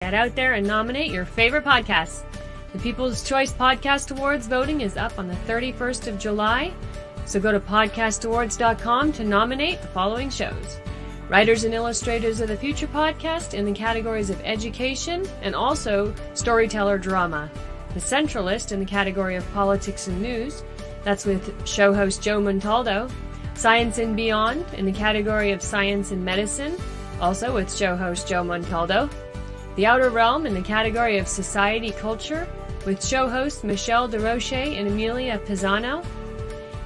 Get out there and nominate your favorite podcasts. The People's Choice Podcast Awards voting is up on the 31st of July, so go to podcastawards.com to nominate the following shows. Writers and Illustrators of the Future podcast in the categories of education and also storyteller drama. The Centralist in the category of politics and news. That's with show host Joe Montaldo. Science and Beyond in the category of science and medicine, also with show host Joe Montaldo. The Outer Realm in the category of society culture, with show hosts Michelle Desrochers and Amelia Pisano.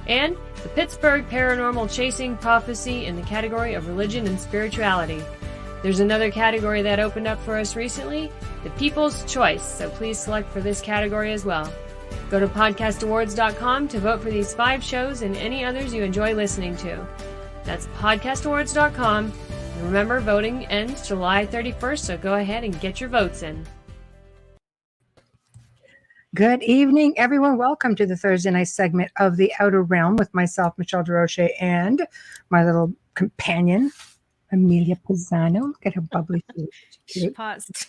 And the Pittsburgh Paranormal Chasing Prophecy in the category of religion and spirituality. There's another category that opened up for us recently, the People's Choice, so please select for this category as well. Go to podcastawards.com to vote for these 5 shows and any others you enjoy listening to. That's podcastawards.com. And remember, voting ends July 31st, so go ahead and get your votes in. Good evening, everyone. Welcome to the Thursday night segment of The Outer Realm with myself, Michelle Desrochers, and my little companion, Amelia Pisano. Look at her bubbly face. She paused.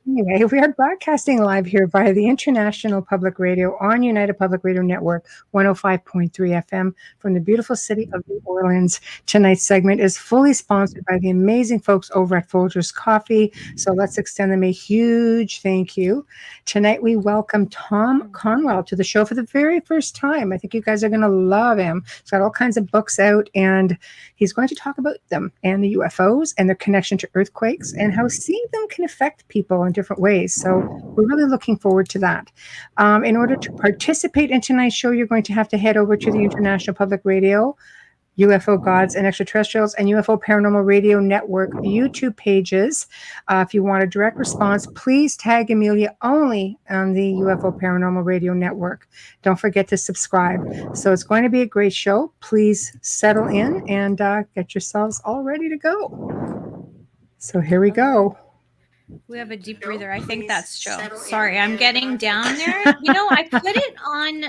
Anyway, we are broadcasting live here via the International Public Radio on United Public Radio Network, 105.3 FM from the beautiful city of New Orleans. Tonight's segment is fully sponsored by the amazing folks over at Folgers Coffee. So let's extend them a huge thank you. Tonight, we welcome Tom Conwell to the show for the very first time. I think you guys are going to love him. He's got all kinds of books out, and he's going to talk about them and the UFOs and their connection to earthquakes and how seeing them can affect people in different ways. So we're really looking forward to that. In order to participate in tonight's show, you're going to have to head over to the International Public Radio, UFO Gods and Extraterrestrials, and UFO Paranormal Radio Network YouTube pages. If you want a direct response, please tag Amelia only on the UFO Paranormal Radio Network. Don't forget to subscribe. So it's going to be a great show. Please settle in and get yourselves all ready to go. So here we go. We have a deep breather. I think that's Joe. Sorry, I'm getting down there. You know, I put it on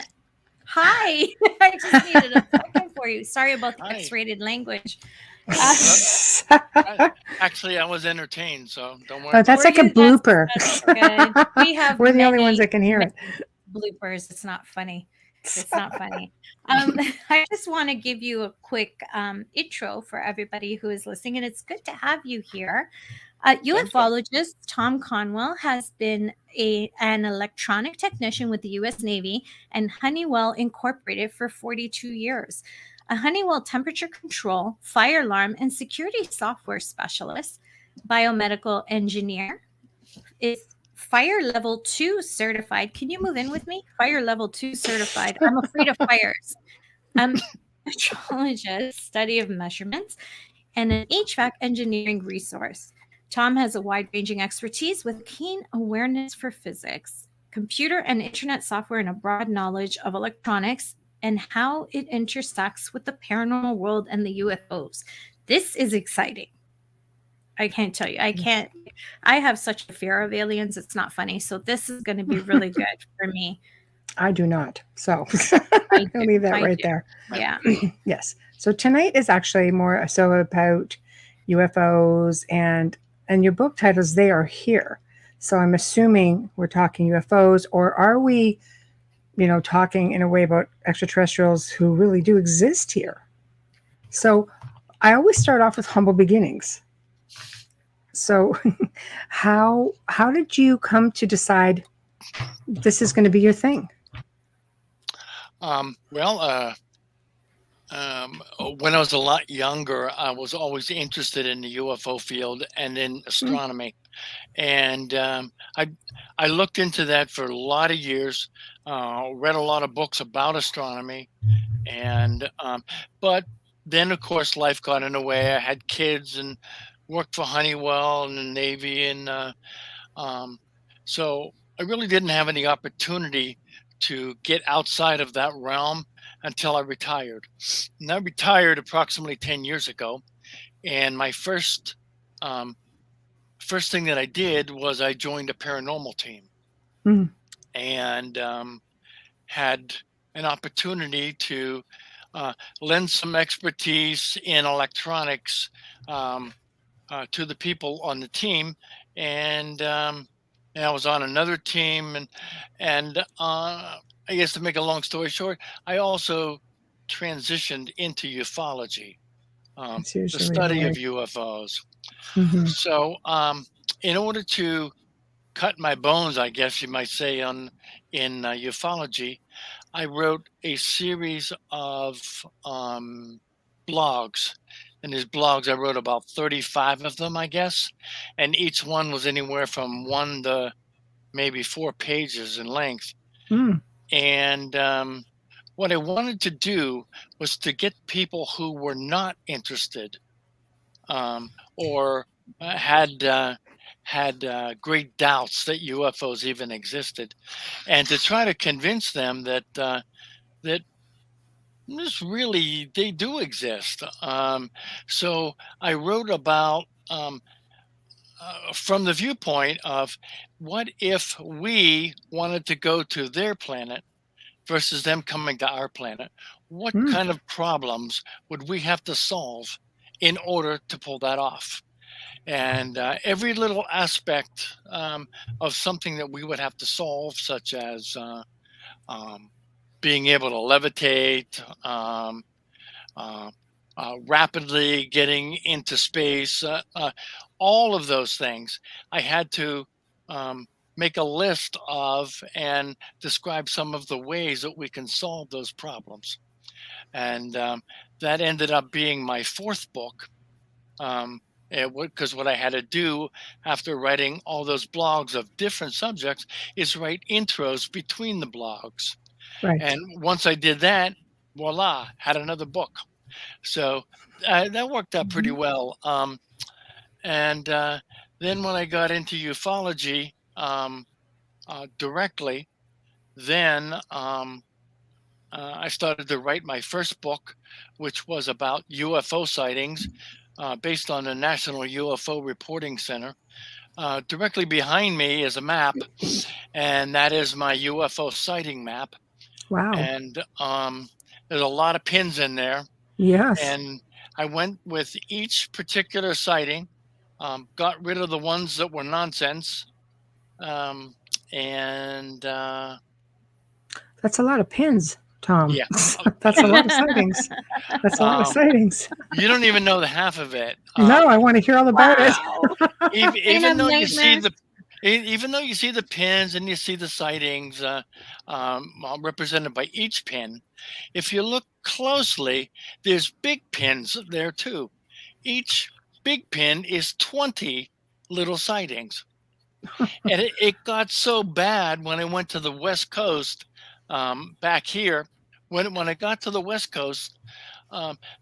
high. I just needed a second for you. Sorry about the X-rated language. Actually, I was entertained, so don't worry. Oh, that's like a blooper. That's good. We have We're the only ones that can hear it. Bloopers. It's not funny. It's not funny. I just want to give you a quick intro for everybody who is listening, and it's good to have you here. UFOlogist Tom Conwell has been an electronic technician with the US Navy and Honeywell Incorporated for 42 years. A Honeywell Temperature Control, fire alarm, and security software specialist, Biomedical Engineer, is Fire Level 2 certified. Can you move in with me? Fire Level 2 certified. I'm afraid of fires. Metrologist, study of measurements, and an HVAC engineering resource. Tom has a wide-ranging expertise with keen awareness for physics, computer and internet software, and a broad knowledge of electronics and how it intersects with the paranormal world and the UFOs. This is exciting. I can't tell you. I have such a fear of aliens. It's not funny. So this is going to be really good for me. I do not. So I'll leave that right there. Yeah. Yes. So tonight is actually more so about UFOs and your book titles, They Are Here. So I'm assuming we're talking UFOs, or are we, talking in a way about extraterrestrials who really do exist here? So I always start off with humble beginnings. So how did you come to decide this is going to be your thing? When I was a lot younger, I was always interested in the UFO field and in astronomy. And I looked into that for a lot of years, read a lot of books about astronomy. And but then, of course, life got in the way. I had kids and worked for Honeywell and the Navy. And so I really didn't have any opportunity to get outside of that realm until I retired. And I retired approximately 10 years ago. And my first thing that I did was I joined a paranormal team and had an opportunity to lend some expertise in electronics to the people on the team. and I was on another team, and I guess to make a long story short, I also transitioned into ufology, It's the usually study of right. UFOs. Hmm. So, in order to cut my bones, I guess you might say, in ufology, I wrote a series of blogs. And these blogs, I wrote about 35 of them, I guess. And each one was anywhere from 1 to maybe 4 pages in length. Mm. And what I wanted to do was to get people who were not interested, or had great doubts that UFOs even existed, and to try to convince them that this really they do exist. So I wrote about, from the viewpoint of, what if we wanted to go to their planet versus them coming to our planet? What Mm. kind of problems would we have to solve in order to pull that off? And every little aspect of something that we would have to solve, such as um, being able to levitate, rapidly getting into space, all of those things, I had to make a list of and describe some of the ways that we can solve those problems. And that ended up being my 4th book. Because what I had to do after writing all those blogs of different subjects is write intros between the blogs. Right. And once I did that, voila, had another book. So that worked out pretty well. And then when I got into ufology directly, then I started to write my first book, which was about UFO sightings, based on the National UFO Reporting Center. Directly behind me is a map, and that is my UFO sighting map. Wow. And there's a lot of pins in there. Yes. And I went with each particular sighting, got rid of the ones that were nonsense, and That's a lot of pins, Tom. yeah. That's a lot of sightings. That's a lot of sightings. You don't even know the half of it. No, I want to hear all about it. Even though you see nightmare. even though you see the pins and you see the sightings represented by each pin, if you look closely, there's big pins there too. Each big pin is 20 little sightings. And it got so bad when I went to the West Coast, back here, when I got to the West Coast,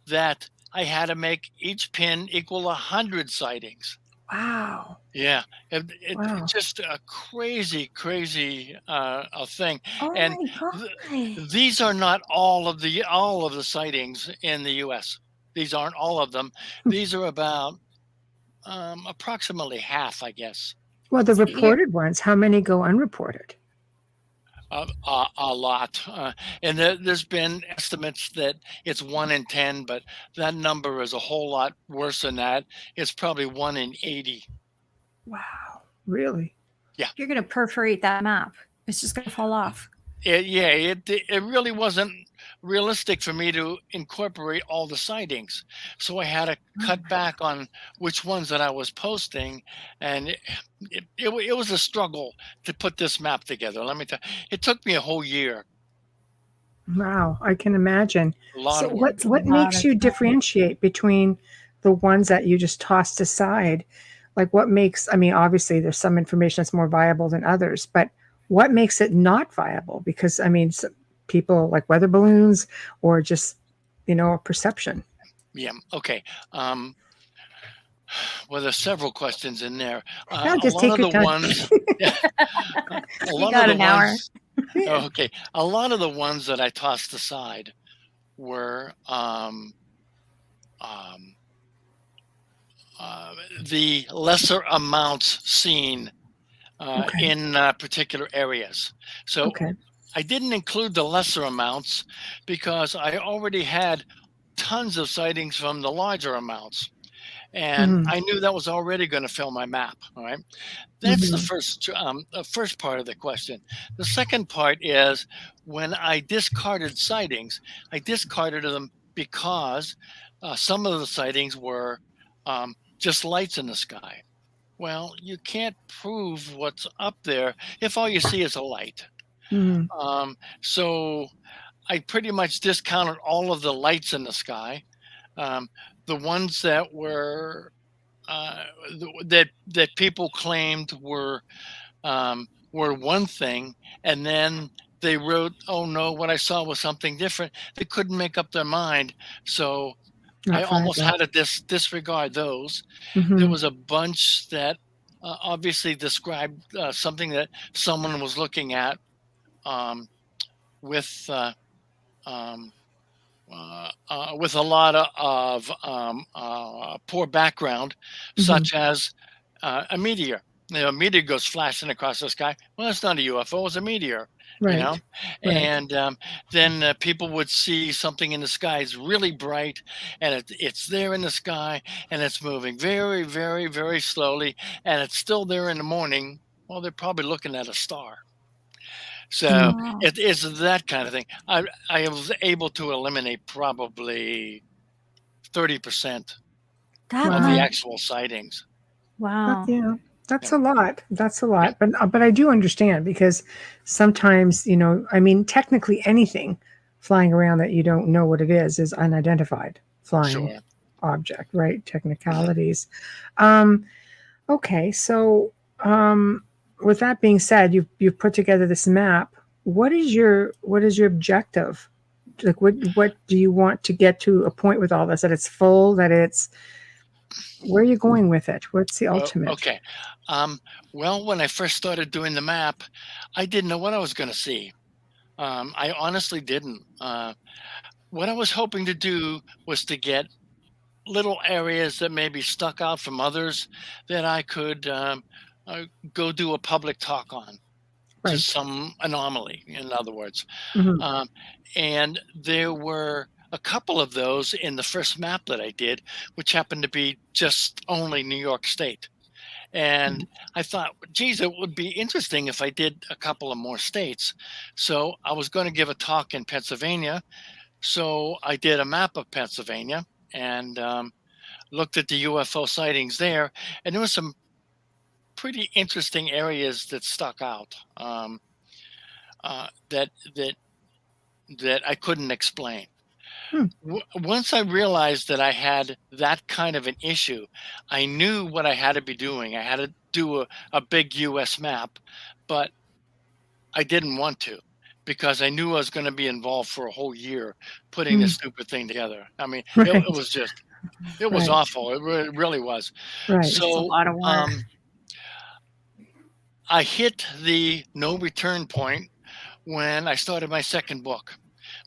that I had to make each pin equal 100 sightings. Wow. Yeah, Wow. it's just a crazy a thing. Oh And my God. these are not all of the sightings in the U.S. These aren't all of them. These are about approximately half, I guess. Well, the So you're- reported ones, how many go unreported? A lot, and there's been estimates that it's 1 in 10, but that number is a whole lot worse than that. It's probably 1 in 80. Wow. Really? You're going to perforate that map. It's just going to fall off. It really wasn't realistic for me to incorporate all the sightings, so I had to cut back on which ones that I was posting, and it was a struggle to put this map together. Let me tell you, it took me a whole year. Wow. I can imagine. A lot So of work. what makes you differentiate between the ones that you just tossed aside? Like what makes, I mean, obviously there's some information that's more viable than others, but what makes it not viable? Because I mean, people like weather balloons or just, a perception. Yeah. Okay. Well, there's several questions in there. I'll A just lot take of your the time. ones. A lot got of an the hour. ones. Okay. A lot of the ones that I tossed aside were the lesser amounts seen Okay. in particular areas. So Okay. I didn't include the lesser amounts because I already had tons of sightings from the larger amounts. And I knew that was already going to fill my map. All right. That's the first part of the question. The second part is when I discarded sightings, I discarded them because some of the sightings were just lights in the sky. Well, you can't prove what's up there if all you see is a light. So I pretty much discounted all of the lights in the sky. The ones that were that people claimed were one thing, and then they wrote, "Oh no, what I saw was something different." They couldn't make up their mind, so I almost had to disregard those. There was a bunch that obviously described something that someone was looking at with a lot of poor background, such as a meteor. A meteor goes flashing across the sky. Well, it's not a UFO; it's a meteor. Right. You know, and then people would see something in the sky is really bright, and it's there in the sky, and it's moving very, very, very slowly, and it's still there in the morning. Well, they're probably looking at a star. So it's that kind of thing. I was able to eliminate probably 30% of the actual sightings. Wow. That's a lot. That's a lot. But I do understand, because sometimes, I mean, technically anything flying around that you don't know what it is unidentified flying object, right? Technicalities. Okay. So, with that being said, you've put together this map. What is your objective? Like, what do you want to get to a point with all this? That it's full, that it's, where are you going with it? What's the ultimate? Okay. Well, when I first started doing the map, I didn't know what I was going to see. I honestly didn't. What I was hoping to do was to get little areas that maybe stuck out from others that I could go do a public talk on. To some anomaly, in other words. And there were a couple of those in the first map that I did, which happened to be just only New York State. And I thought, geez, it would be interesting if I did a couple of more states. So I was going to give a talk in Pennsylvania. So I did a map of Pennsylvania and looked at the UFO sightings there. And there was some pretty interesting areas that stuck out that I couldn't explain. Once I realized that I had that kind of an issue, I knew what I had to be doing. I had to do a big US map, but I didn't want to, because I knew I was going to be involved for a whole year putting this stupid thing together. I mean, it was just, it was awful. It really was. Right. It's So a lot of work. I hit the no return point when I started my second book.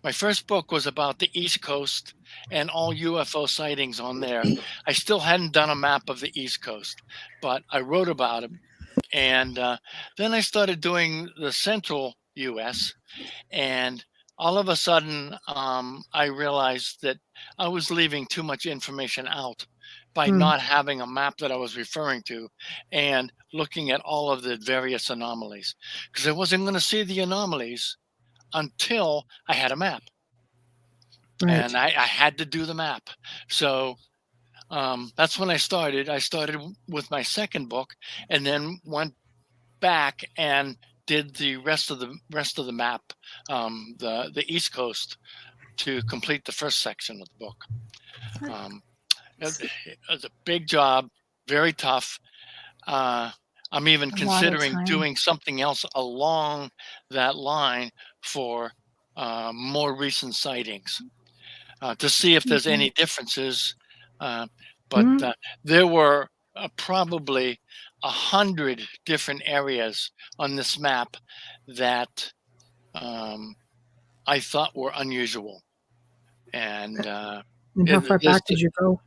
My first book was about the East Coast and all UFO sightings on there. I still hadn't done a map of the East Coast, but I wrote about it. And then I started doing the central US, and all of a sudden I realized that I was leaving too much information out by not having a map that I was referring to and looking at all of the various anomalies, because I wasn't going to see the anomalies until I had a map. And I had to do the map. So that's when I started. I started with my second book, and then went back and did the rest of the map, the East Coast, to complete the first section of the book. It was a big job, very tough. I'm even considering doing something else along that line for more recent sightings to see if there's any differences. But there were probably 100 different areas on this map that I thought were unusual. And how far back did you go?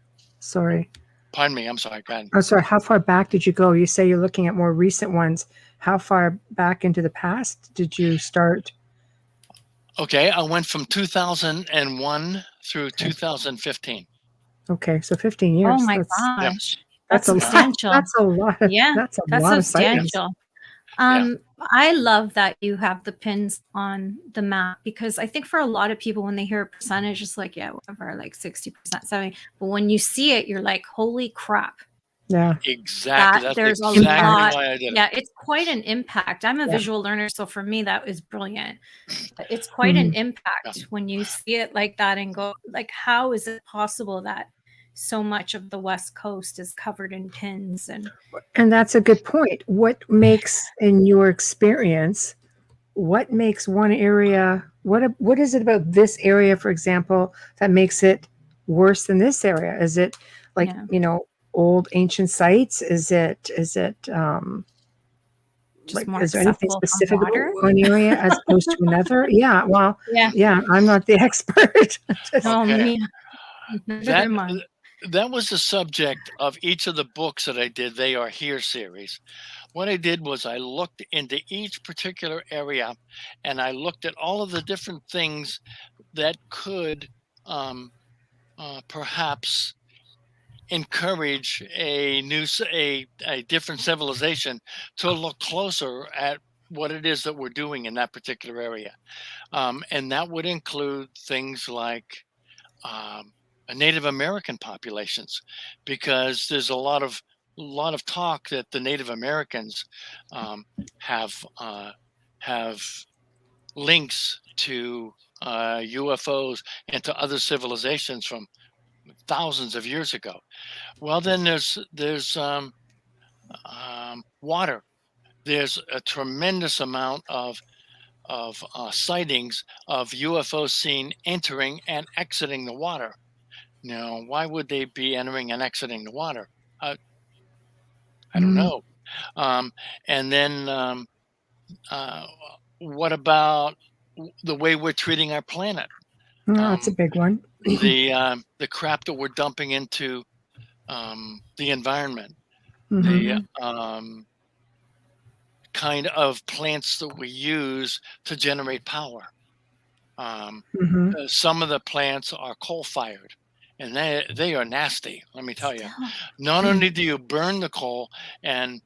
Sorry. Pardon me. I'm sorry. Go ahead. Oh, sorry. How far back did you go? You say you're looking at more recent ones. How far back into the past did you start? Okay. I went from 2001 through 2015. Okay, so 15 years. Oh my Yep. gosh. That's That's a lot. substantial. That's a lot. Yeah, That's a that's lot of sightings. substantial. Yeah. I love that you have the pins on the map, because I think for a lot of people, when they hear a percentage, it's like, yeah, whatever, like 60%, 70%. But when you see it, you're like, holy crap. Yeah. Exactly. That That's there's a exactly lot. why I did it. Yeah, it's quite an impact. I'm a Yeah. visual learner, so for me, that was brilliant. It's quite an impact when you see it like that and go, like, how is it possible that so much of the West Coast is covered in pins? And that's a good point. What makes, in your experience, what makes one area, what is it about this area, for example, that makes it worse than this area? Is it like, Yeah. you know, old ancient sites? Is it Just like, more is there anything accessible from specific about water? one area as opposed to another? Yeah, well, Yeah. yeah, I'm not the expert. Oh, Okay. me. Neither That am I. that was the subject of each of the books that I did. They Are Here series. What I did was I looked into each particular area, and I looked at all of the different things that could perhaps encourage a different civilization to look closer at what it is that we're doing in that particular area, and that would include things like Native American populations, because there's a lot of talk that the Native Americans um, have links to UFOs and to other civilizations from thousands of years ago. Well, then there's water. There's a tremendous amount of sightings of UFOs seen entering and exiting the water. Now, why would they be entering and exiting the water? I, I don't know. Um, and then uh, what about the way we're treating our planet? That's a big one. The crap that we're dumping into the environment, the kind of plants that we use to generate power. Some of the plants are coal fired, and they are nasty. Let me tell you. Not only do you burn the coal and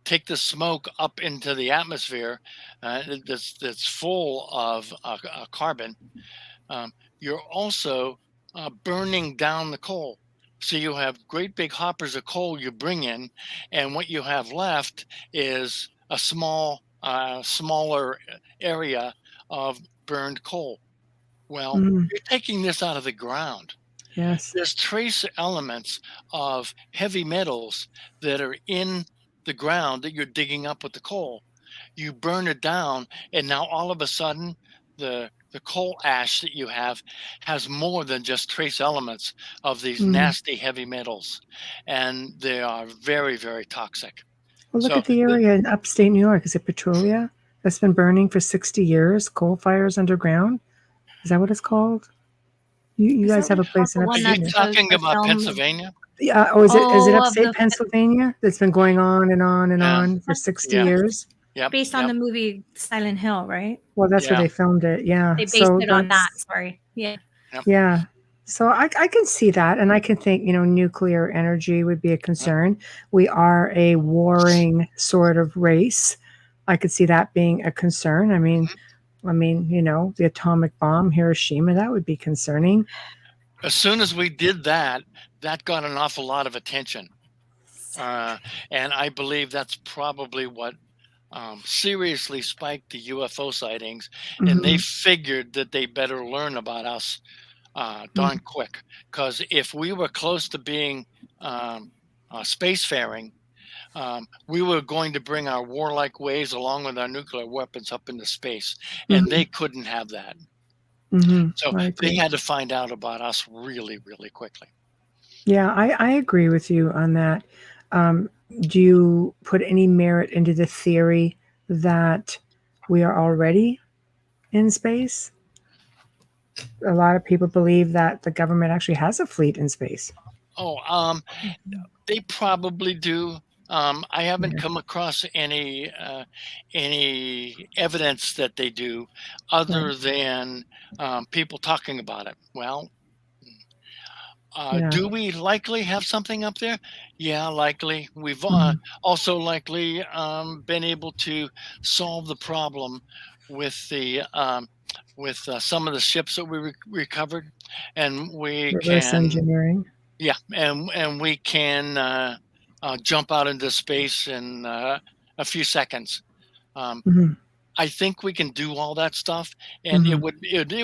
take the smoke up into the atmosphere that's full of carbon, you're also burning down the coal. So you have great big hoppers of coal you bring in, and what you have left is a smaller area of burned coal. Well, you're taking this out of the ground. Yes. There's trace elements of heavy metals that are in the ground that you're digging up with the coal. You burn it down, and now all of a sudden, the coal ash that you have has more than just trace elements of these nasty heavy metals, and they are very, very toxic. Well, look So at the area in upstate New York. Is it Petrolia? That's been burning for 60 years. Coal fires underground. Is that what it's called? You guys have a place in are you upstate. talking about Pennsylvania? Yeah. Oh, is it of upstate the Pennsylvania that's been going on and on and Yeah. on for 60 Yeah. years? Yep. based on the movie Silent Hill, right? Well, that's where Yeah. they filmed it. Yeah. They based So it on that. that's- Sorry. Yeah. Yeah. So I can see that. And I can think, nuclear energy would be a concern. We are a warring sort of race. I could see that being a concern. I mean, the atomic bomb, Hiroshima, that would be concerning. As soon as we did that, that got an awful lot of attention. And I believe that's probably what seriously spiked the UFO sightings. And they figured that they better learn about us darn quick. Because if we were close to being spacefaring, we were going to bring our warlike ways along with our nuclear weapons up into space. And they couldn't have that. So they had to find out about us really, really quickly. Yeah, I agree with you on that. Do you put any merit into the theory that we are already in space? A lot of people believe that the government actually has a fleet in space. Oh, they probably do. I haven't come across any evidence that they do, other than people talking about it. Well, Yeah. Do we likely have something up there? Yeah, likely. We've also likely been able to solve the problem with the some of the ships that we recovered, and we Reverse can engineering. and we can jump out into space in a few seconds. Mhm. I think we can do all that stuff, and it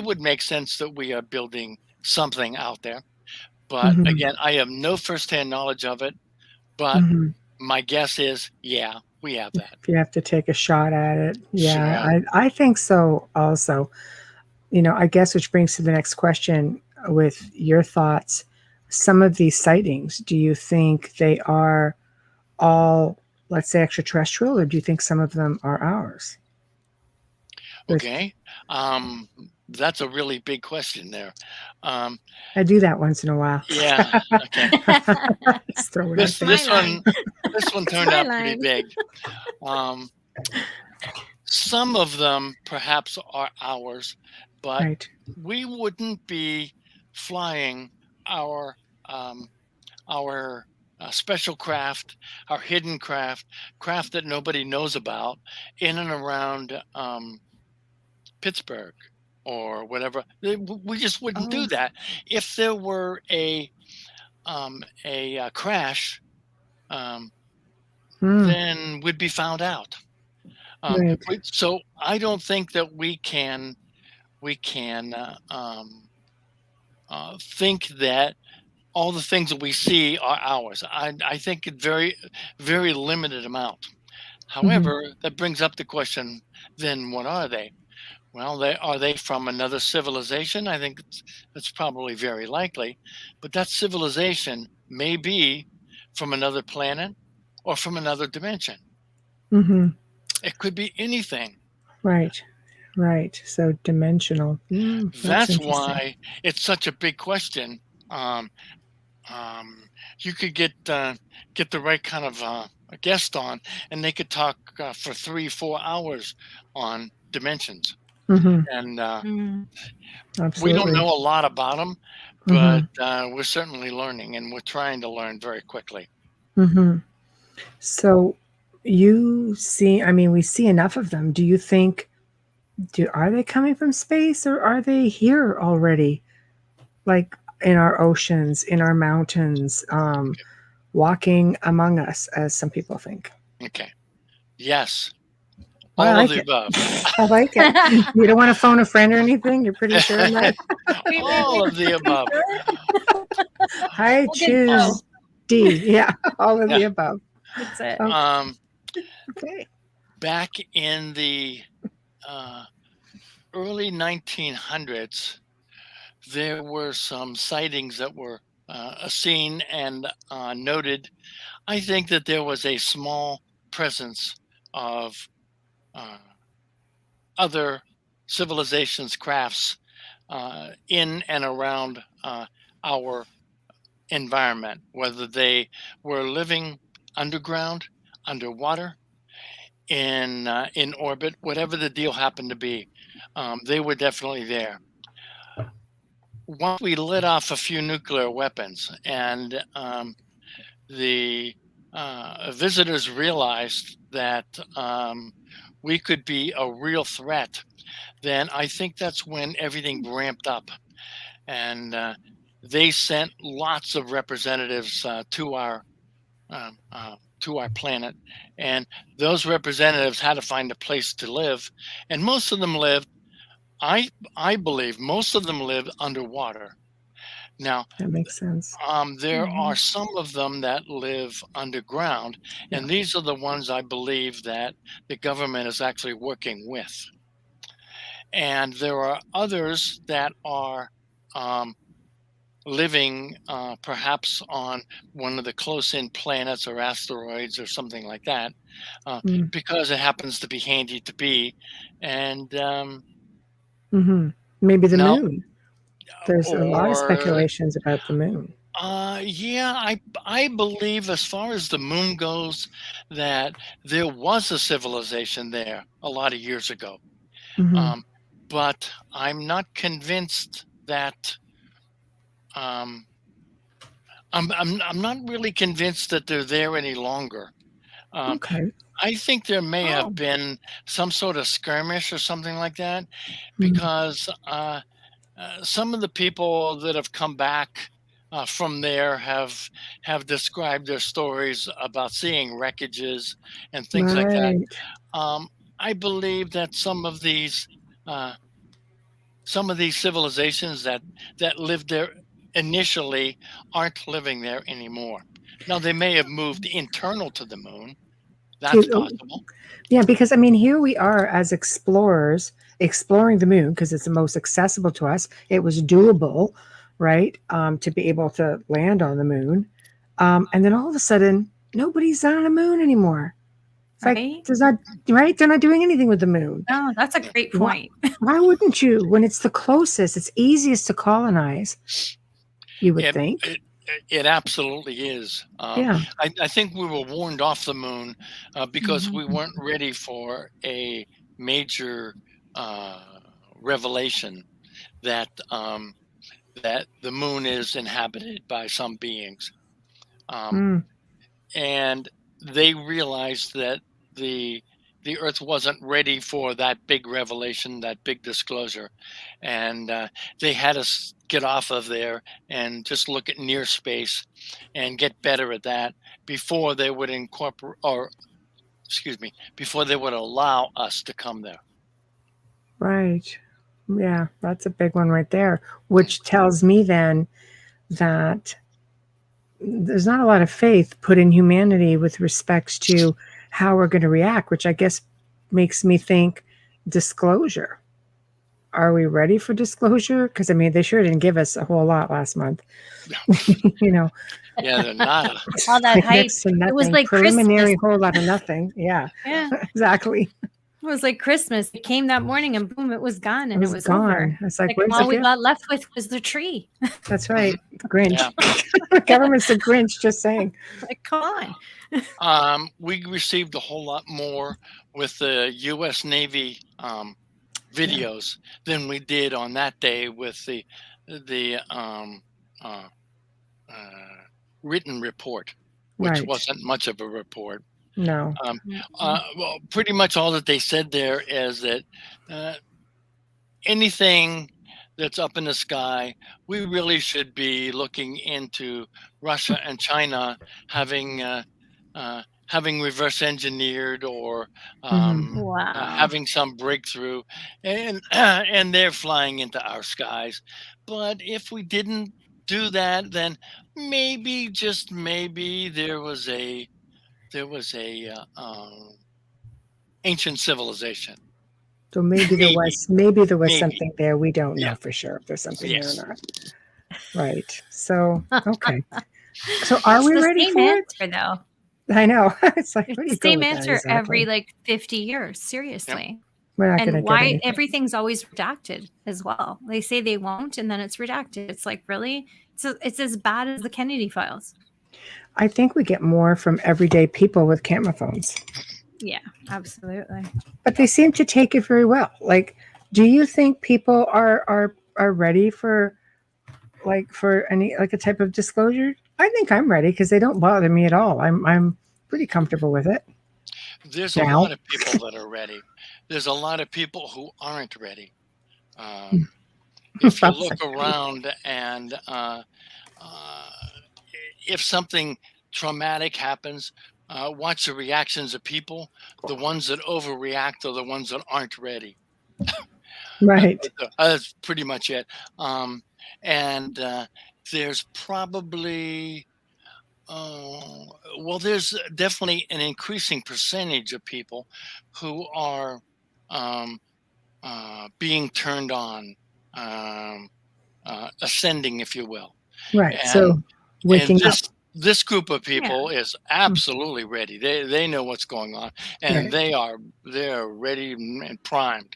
would make sense that we are building something out there. But Mhm. again, I have no firsthand knowledge of it, but Mhm. my guess is, yeah, we have that. If you have to take a shot at it. Yeah, Sure. I think so also. I guess which brings to the next question with your thoughts. Some of these sightings, do you think they are all, let's say, extraterrestrial, or do you think some of them are ours? Okay. That's a really big question there. I do that once in a while. Yeah. Okay. Just throw it This out there. this one this one turned My out pretty line. big. Some of them perhaps are ours, but Right. we wouldn't be flying our special craft, our hidden craft that nobody knows about, in and around Pittsburgh or whatever. We just wouldn't do Oh. that. If there were a crash, then we'd be found out. Right. So I don't think that we can think that all the things that we see are ours. I think it very, very limited amount. However, that brings up the question, then what are they? Well, are they from another civilization? I think that's probably very likely. But that civilization may be from another planet or from another dimension. Mm-hmm. It could be anything. Right. Right. So dimensional. That's why it's such a big question. You could get the right kind of a guest on, and they could talk for 3-4 hours on dimensions. And we don't know a lot about them, but we're certainly learning, and we're trying to learn very quickly. So you see, we see enough of them. Do you think, are they coming from space, or are they here already? Like in our oceans, in our mountains, walking among us, as some people think. Okay. Yes. Well, All of the above. I like it. You don't want to phone a friend or anything? You're pretty sure of that? All of the above. I choose D. Yeah, all of the above. That's it. Okay. Back in the early 1900s, there were some sightings that were seen and noted. I think that there was a small presence of other civilizations' crafts in and around our environment, whether they were living underground, underwater, in orbit, whatever the deal happened to be. They were definitely there. Once we lit off a few nuclear weapons, and the visitors realized that we could be a real threat, then I think that's when everything ramped up, and they sent lots of representatives to our planet, and those representatives had to find a place to live, and most of them lived. I believe most of them lived underwater. Now, that makes sense. There are some of them that live underground, and these are the ones I believe that the government is actually working with. And there are others that are living perhaps on one of the close-in planets or asteroids or something like that, because it happens to be handy to be. And maybe the moon. There's a lot of speculations about the moon. Yeah, I believe, as far as the moon goes, that there was a civilization there a lot of years ago. But I'm not convinced that I'm not really convinced that they're there any longer. Um, Okay. I think there may Oh, have been some sort of skirmish or something like that, Mm. because some of the people that have come back from there have described their stories about seeing wreckages and things like that. Right. Um, I believe that uh, some of these civilizations that lived there initially aren't living there anymore. Now they may have moved internal to the moon. That's possible. Yeah, because I mean, here we are as explorers exploring the moon because it's the most accessible to us. It was doable, right, to be able to land on the moon. And then all of a sudden, nobody's on the moon anymore. It's like, right. there's not, right? They're not doing anything with the moon. Oh, that's a great Why, point. why wouldn't you? When it's the closest, it's easiest to colonize, you would It, think. it absolutely is. Yeah. I think we were warned off the moon because we Mhm. weren't ready for a major revelation that that the moon is inhabited by some beings, um, Mm, and they realized that the the Earth wasn't ready for that big revelation, that big disclosure, and they had us get off of there and just look at near space and get better at that before they would incorporate, or excuse me, before they would allow us to come there. right. Yeah, that's a big one right there, which tells me then that there's not a lot of faith put in humanity with respects to how we're going to react, which I guess makes me think disclosure. Are we ready for disclosure? Because I mean, they sure didn't give us a whole lot last month. You know, Yeah, they're not. All that like hype. next to It was nothing, like preliminary, Christmas. whole lot of nothing. Yeah, Yeah, exactly. it was like Christmas. It came that morning and boom, it was gone It and it was was over. gone. It's like, Like where's the all we gift? got left with was the tree. That's right, Grinch. Yeah. The government's the Grinch. Just saying. Like, come on. We received a whole lot more with the US Navy videos than we did on that day with the uh, written report, which Right. wasn't much of a report. No. Well, pretty much all that they said there is that anything that's up in the sky, we really should be looking into Russia and China having having reverse engineered or Wow. having some breakthrough, and and they're flying into our skies. But if we didn't do that, then maybe, just maybe, there was a ancient civilization. So maybe there Maybe, was maybe, something there. We don't know yeah, for sure if there's something there yes. or not. Right. So okay. So are It's we the ready same for it? answer, though. I know. It's like, It's where do the you go same with that answer every exactly? like 50 years. Seriously. We're not going to And get why anything. everything's always redacted as well. They say they won't, and then it's redacted. It's like, really? It's as bad as the Kennedy files. I think we get more from everyday people with camera phones, Yeah, absolutely. but they seem to take it very well. Like, do you think people are ready for any like a type of disclosure? I think I'm ready because they don't bother me at all. I'm pretty comfortable with it There's a now. lot of people that are ready. There's a lot of people who aren't ready. If you look around and if something traumatic happens, watch the reactions of people. The ones that overreact are the ones that aren't ready. Right. That's pretty much it. And there's probably, well, there's definitely an increasing percentage of people who are being turned on, ascending, if you will. Right. And So waking up. this group of people is absolutely ready. They know what's going on, and Right. they're ready and primed.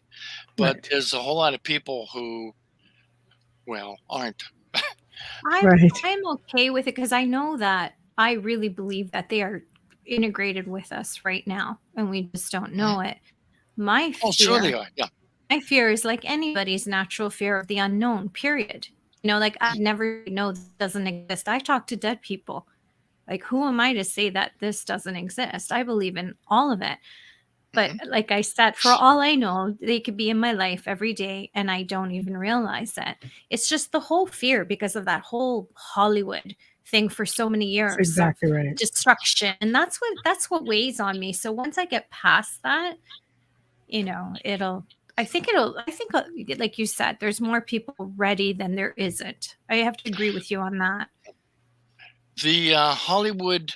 But Right. there's a whole lot of people who, well, aren't. Right. I'm okay with it because I know that I really believe that they are integrated with us right now, and we just don't know it. My Oh, sure they fear, are. Yeah. my fear is like anybody's natural fear of the unknown. Period. Like I never know this doesn't exist. I talk to dead people. Like, who am I to say that this doesn't exist? I believe in all of it. But like I said, for all I know, they could be in my life every day and I don't even realize it. It's just the whole fear because of that whole Hollywood thing for so many years. That's exactly right. Destruction. And that's what weighs on me. So once I get past that, I think like you said, there's more people ready than there isn't. I have to agree with you on that. The Hollywood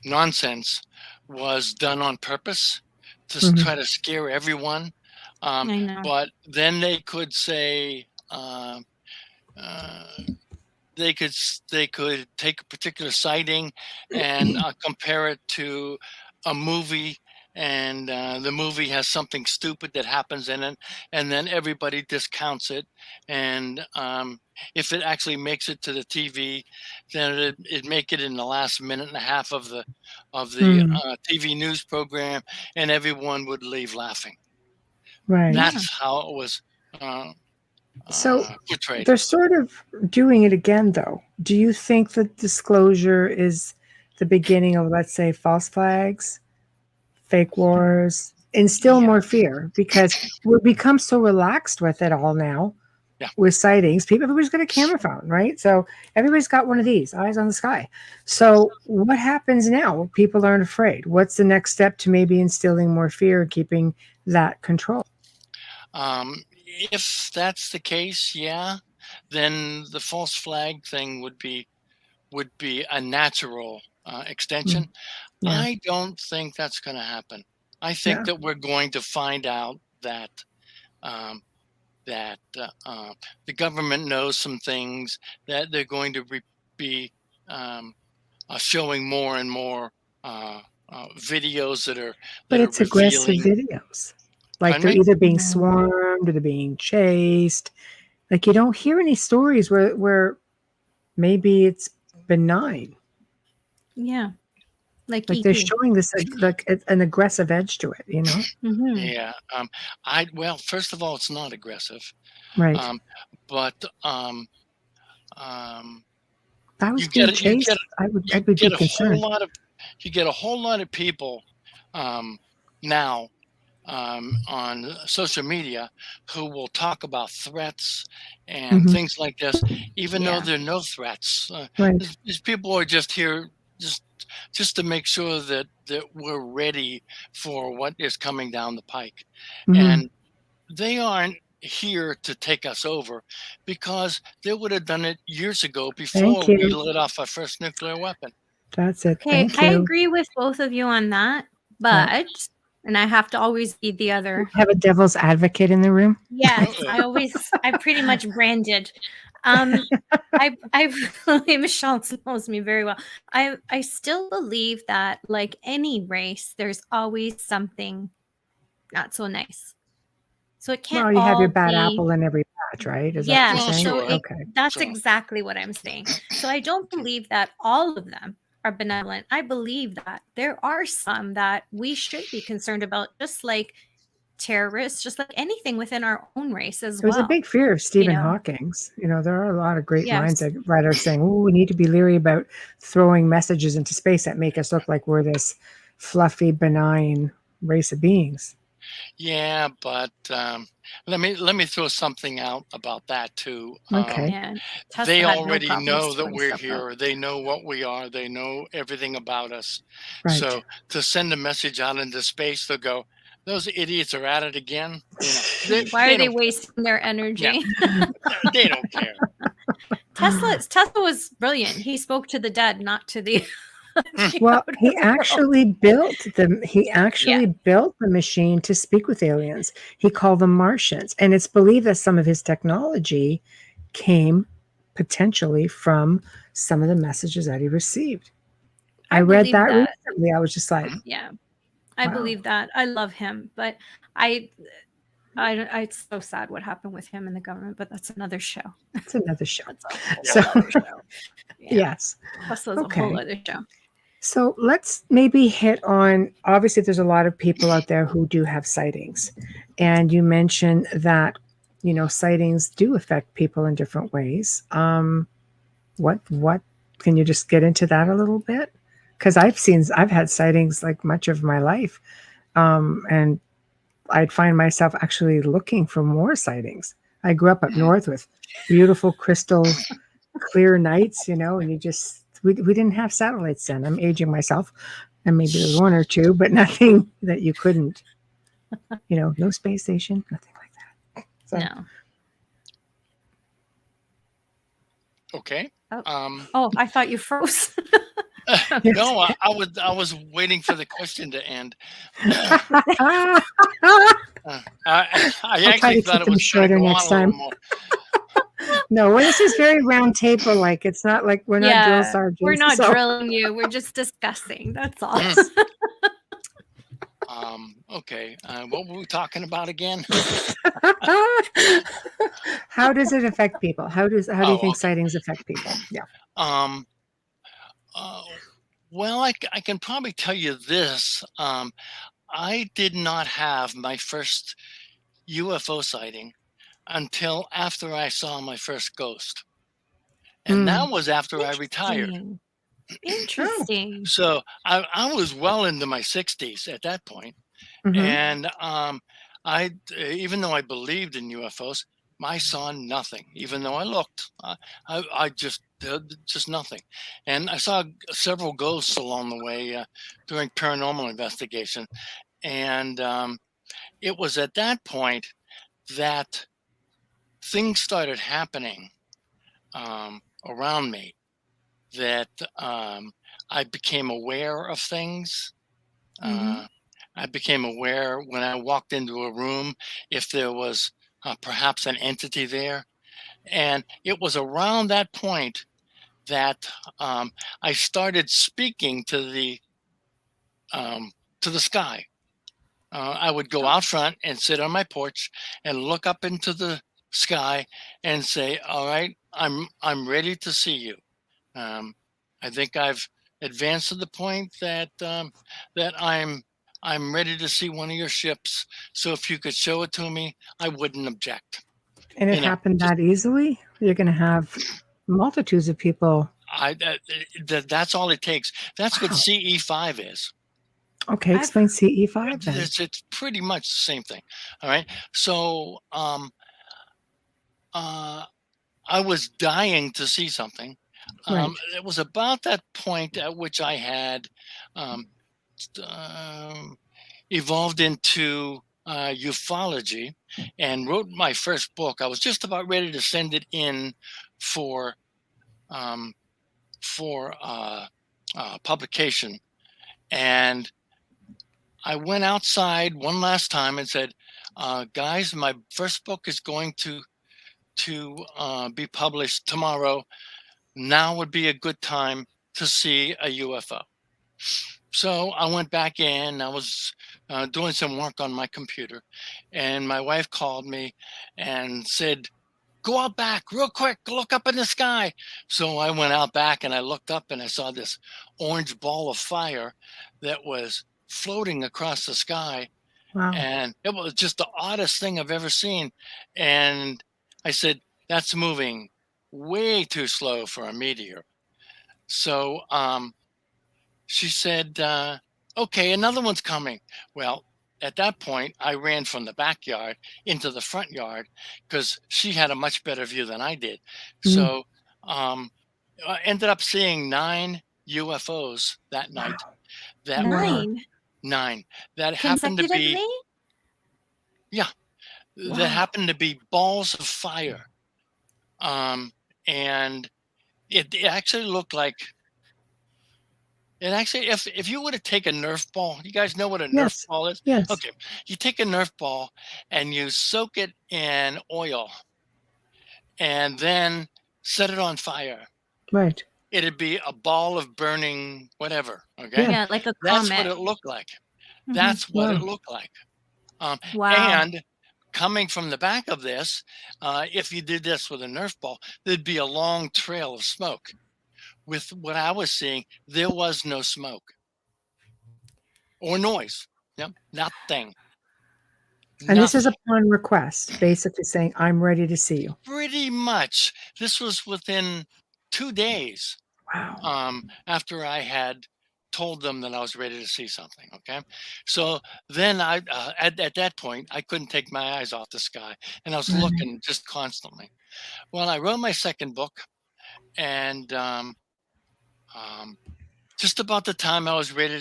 nonsense was done on purpose to try to scare everyone. I know. But then they could say they could take a particular sighting and compare it to a movie, and the movie has something stupid that happens in it, and then everybody discounts it. And if it actually makes it to the TV, then it'd make it in the last minute and a half of the TV news program, and everyone would leave laughing. Right. That's how it was portrayed. They're sort of doing it again, though. Do you think that disclosure is the beginning of, let's say, false flags, fake wars, instill more fear? Because we've become so relaxed with it all now. Yeah. With sightings, everybody's got a camera phone, right? So everybody's got one of these, eyes on the sky. So what happens now? People aren't afraid. What's the next step to maybe instilling more fear, keeping that control? If that's the case, then the false flag thing would be a natural extension. Yeah. I don't think that's going to happen. I think that we're going to find out that the government knows some things, that they're going to be showing more and more videos that are. But it's aggressive videos. Like they're either being swarmed or they're being chased. Like you don't hear any stories where maybe it's benign. Yeah. Like they're showing this like an aggressive edge to it, Yeah. Well, first of all, it's not aggressive. Right. But I was being chased. I would be concerned. You get a whole lot of people now on social media who will talk about threats and things like this, even though there are no threats. These people are just here just to make sure that we're ready for what is coming down the pike. And they aren't here to take us over, because they would have done it years ago before we lit off our first nuclear weapon. That's it. Okay, I agree with both of you on that, but and I have to always be the other. Have a devil's advocate in the room. Yes, I pretty much branded. Michelle knows me very well. I still believe that, like any race, there's always something not so nice. So it can't. Well, you have your bad apple in every batch, right? Is that what you're saying? So that's exactly what I'm saying. So I don't believe that all of them are benevolent. I believe that there are some that we should be concerned about, just like terrorists, just like anything within our own race as well. There's a big fear of Stephen Hawking's. There are a lot of great minds that are saying, "Oh, we need to be leery about throwing messages into space that make us look like we're this fluffy, benign race of beings." Yeah, but let me throw something out about that too. Okay. They already know that we're here. They know what we are. They know everything about us. Right. So to send a message out into space, they'll go, "Those idiots are at it again." Why are they wasting their energy? Yeah. They don't care. Tesla was brilliant. He spoke to the dead, not to the. Well, he actually built the machine to speak with aliens. He called them Martians, and it's believed that some of his technology came potentially from some of the messages that he received. I read that recently. I was just like, I believe that. I love him, but it's so sad what happened with him and the government, but that's another show. It's another show. That's a whole other show. Yes. Tesla's a whole other show. So let's maybe hit on, obviously there's a lot of people out there who do have sightings. And you mentioned that sightings do affect people in different ways. What can you just get into that a little bit? Because I've had sightings like much of my life, and I'd find myself actually looking for more sightings. I grew up north with beautiful crystal clear nights, and we didn't have satellites then. I'm aging myself, and maybe there's one or two, but nothing that you couldn't, no space station, nothing like that. So, No. Okay. Oh, I thought you froze. No, I was waiting for the question to end. I'll I try actually to thought keep it them was shorter going to go next on a little time. more. No, well, this is very round table like. It's not like we're not drill sergeants. We're not so. drilling you. We're just discussing. That's all. Okay. What were we talking about again? How does it affect people? How do you think Okay. sightings affect people? Yeah. Well, I can probably tell you this. I did not have my first UFO sighting until after I saw my first ghost. And that was after I retired. Interesting. So I was well into my 60s at that point. And I, even though I believed in UFOs, I saw nothing. Even though I looked, I just nothing. And I saw several ghosts along the way during paranormal investigation. And it was at that point that things started happening around me, that I became aware of things. I became aware when I walked into a room if there was perhaps an entity there. And it was around that point that I started speaking to the sky. I would go out front and sit on my porch and look up into the sky and say, "All right, I'm ready to see you. I think I've advanced to the point that I'm ready to see one of your ships. So if you could show it to me, I wouldn't object." And it happened that easily? You're going to have multitudes of people. That's all it takes. That's what CE5 is. Okay, explain CE5 then. It's pretty much the same thing. All right. So I was dying to see something. Right. It was about that point at which I had evolved into ufology and wrote my first book. I was just about ready to send it in for publication, and I went outside one last time and said, "Guys, my first book is going to be published tomorrow. Now would be a good time to see a UFO." So I went back in. I was doing some work on my computer, and my wife called me and said, "Go out back real quick, look up in the sky." So I went out back and I looked up and I saw this orange ball of fire that was floating across the sky. Wow. And it was just the oddest thing I've ever seen. And I said, "That's moving way too slow for a meteor." So she said, "Okay, another one's coming." Well, at that point, I ran from the backyard into the front yard because she had a much better view than I did. So I ended up seeing 9 UFOs that night. That were 9 that happened to be, that happened to be balls of fire. And it actually looked like, if you were to take a Nerf ball, you guys know what a Nerf ball is? Yes. Okay. You take a Nerf ball and you soak it in oil and then set it on fire. Right. It'd be a ball of burning whatever. Okay. Yeah, like a That's comet. what it looked like. That's what it looked like. Wow. And coming from the back of this, if you did this with a Nerf ball, there'd be a long trail of smoke. With what I was seeing, there was no smoke or noise. Yep, nothing. And this is Nothing. upon request, basically saying, I'm ready to see you. Pretty much. This was within 2 days Wow. after I had told them that I was ready to see something. Okay. So then at that point, I couldn't take my eyes off the sky, and I was Right. looking just constantly. Well, I wrote my second book, and just about the time I was ready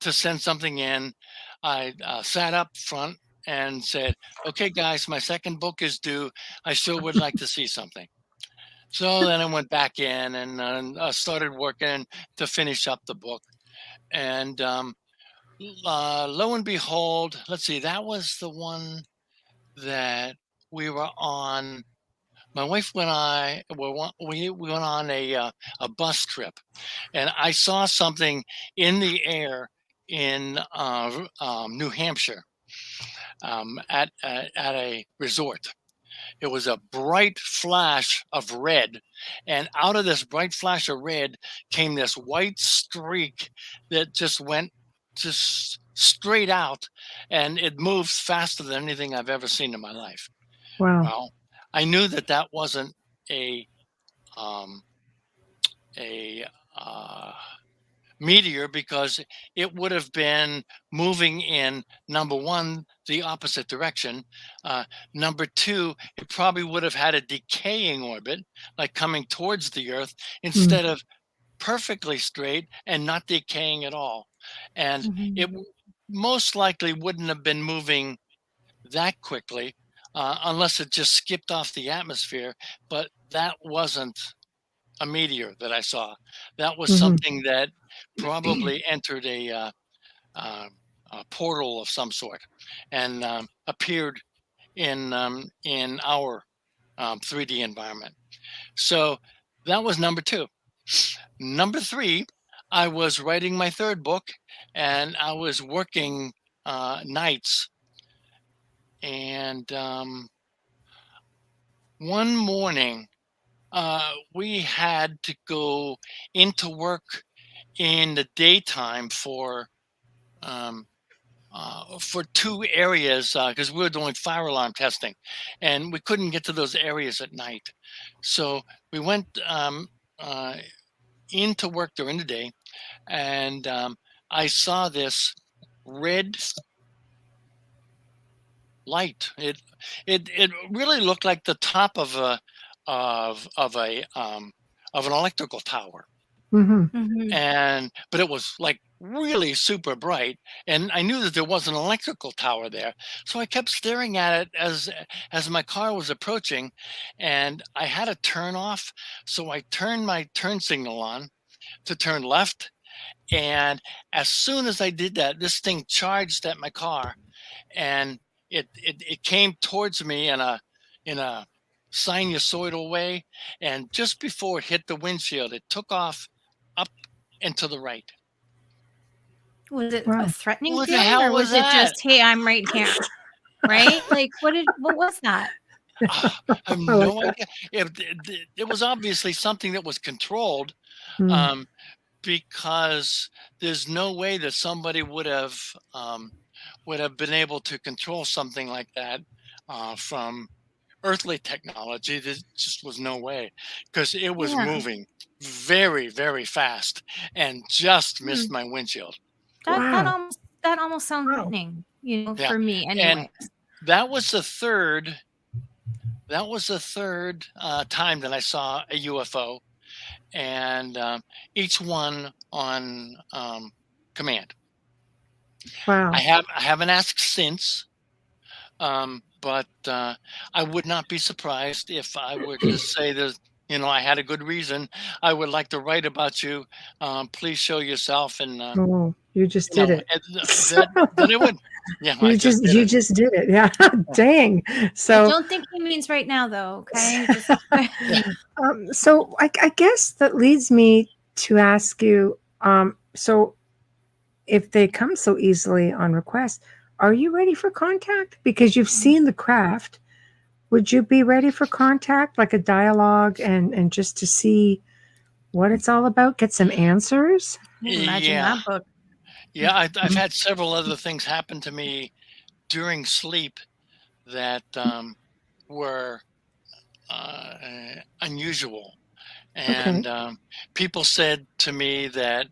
to send something in, I sat up front and said, "Okay, guys, my second book is due. I sure would like to see something." So then I went back in and started working to finish up the book. And lo and behold, let's see, that was the one that we were on. My wife and I we went on a bus trip, and I saw something in the air in New Hampshire at a resort. It was a bright flash of red, and out of this bright flash of red came this white streak that just went just straight out, and it moves faster than anything I've ever seen in my life. Wow. Well, I knew that that wasn't a um, a meteor, because it would have been moving in, number one, the opposite direction. Number two, it probably would have had a decaying orbit, like coming towards the Earth, instead of perfectly straight and not decaying at all. And Mhm. it most likely wouldn't have been moving that quickly unless it just skipped off the atmosphere. But that wasn't a meteor that I saw. That was Mhm. something that probably entered a portal of some sort and appeared in our 3D environment. So that was number two. Number three, I was writing my third book, and I was working nights. And one morning, we had to go into work in the daytime for two areas because we were doing fire alarm testing, and we couldn't get to those areas at night. So we went uh, into work during the day, and I saw this red light. It really looked like the top of a of an electrical tower. Mhm. And but it was like really super bright, and I knew that there was an electrical tower there, so I kept staring at it as my car was approaching, and I had to turn off. So I turned my turn signal on to turn left, and as soon as I did that, this thing charged at my car, and it came towards me in a sinusoidal way, and just before it hit the windshield, it took off up and to the right. Was it Wow. a threatening What the feeling, hell or was was it that? just, "Hey, I'm right here," right? Like, what was that? I have I like no that. idea. It was obviously something that was controlled, Mm. um, because there's no way that somebody would have been able to control something like that from earthly technology. There just was no way, because it was Yeah. moving very, very fast and just missed Hmm. my windshield. Wow. That almost sounds Wow. threatening, Yeah. for me And anyways. that was the third time that I saw a UFO, and each one on command. Wow. I haven't asked since, but I would not be surprised if I were to say that, I had a good reason. I would like to write about you. Please show yourself, and Oh, you just did it. and So that it would. Yeah, I just did you it. just did it. Yeah. Dang. I So don't think he means right now, though, okay? Just Yeah. so I guess that leads me to ask you, so if they come so easily on request, are you ready for contact? Because you've seen the craft. Would you be ready for contact, like a dialogue, and just to see what it's all about, get some answers? imagine Yeah, that book. yeah. I've had several other things happen to me during sleep, that were unusual, and people said to me that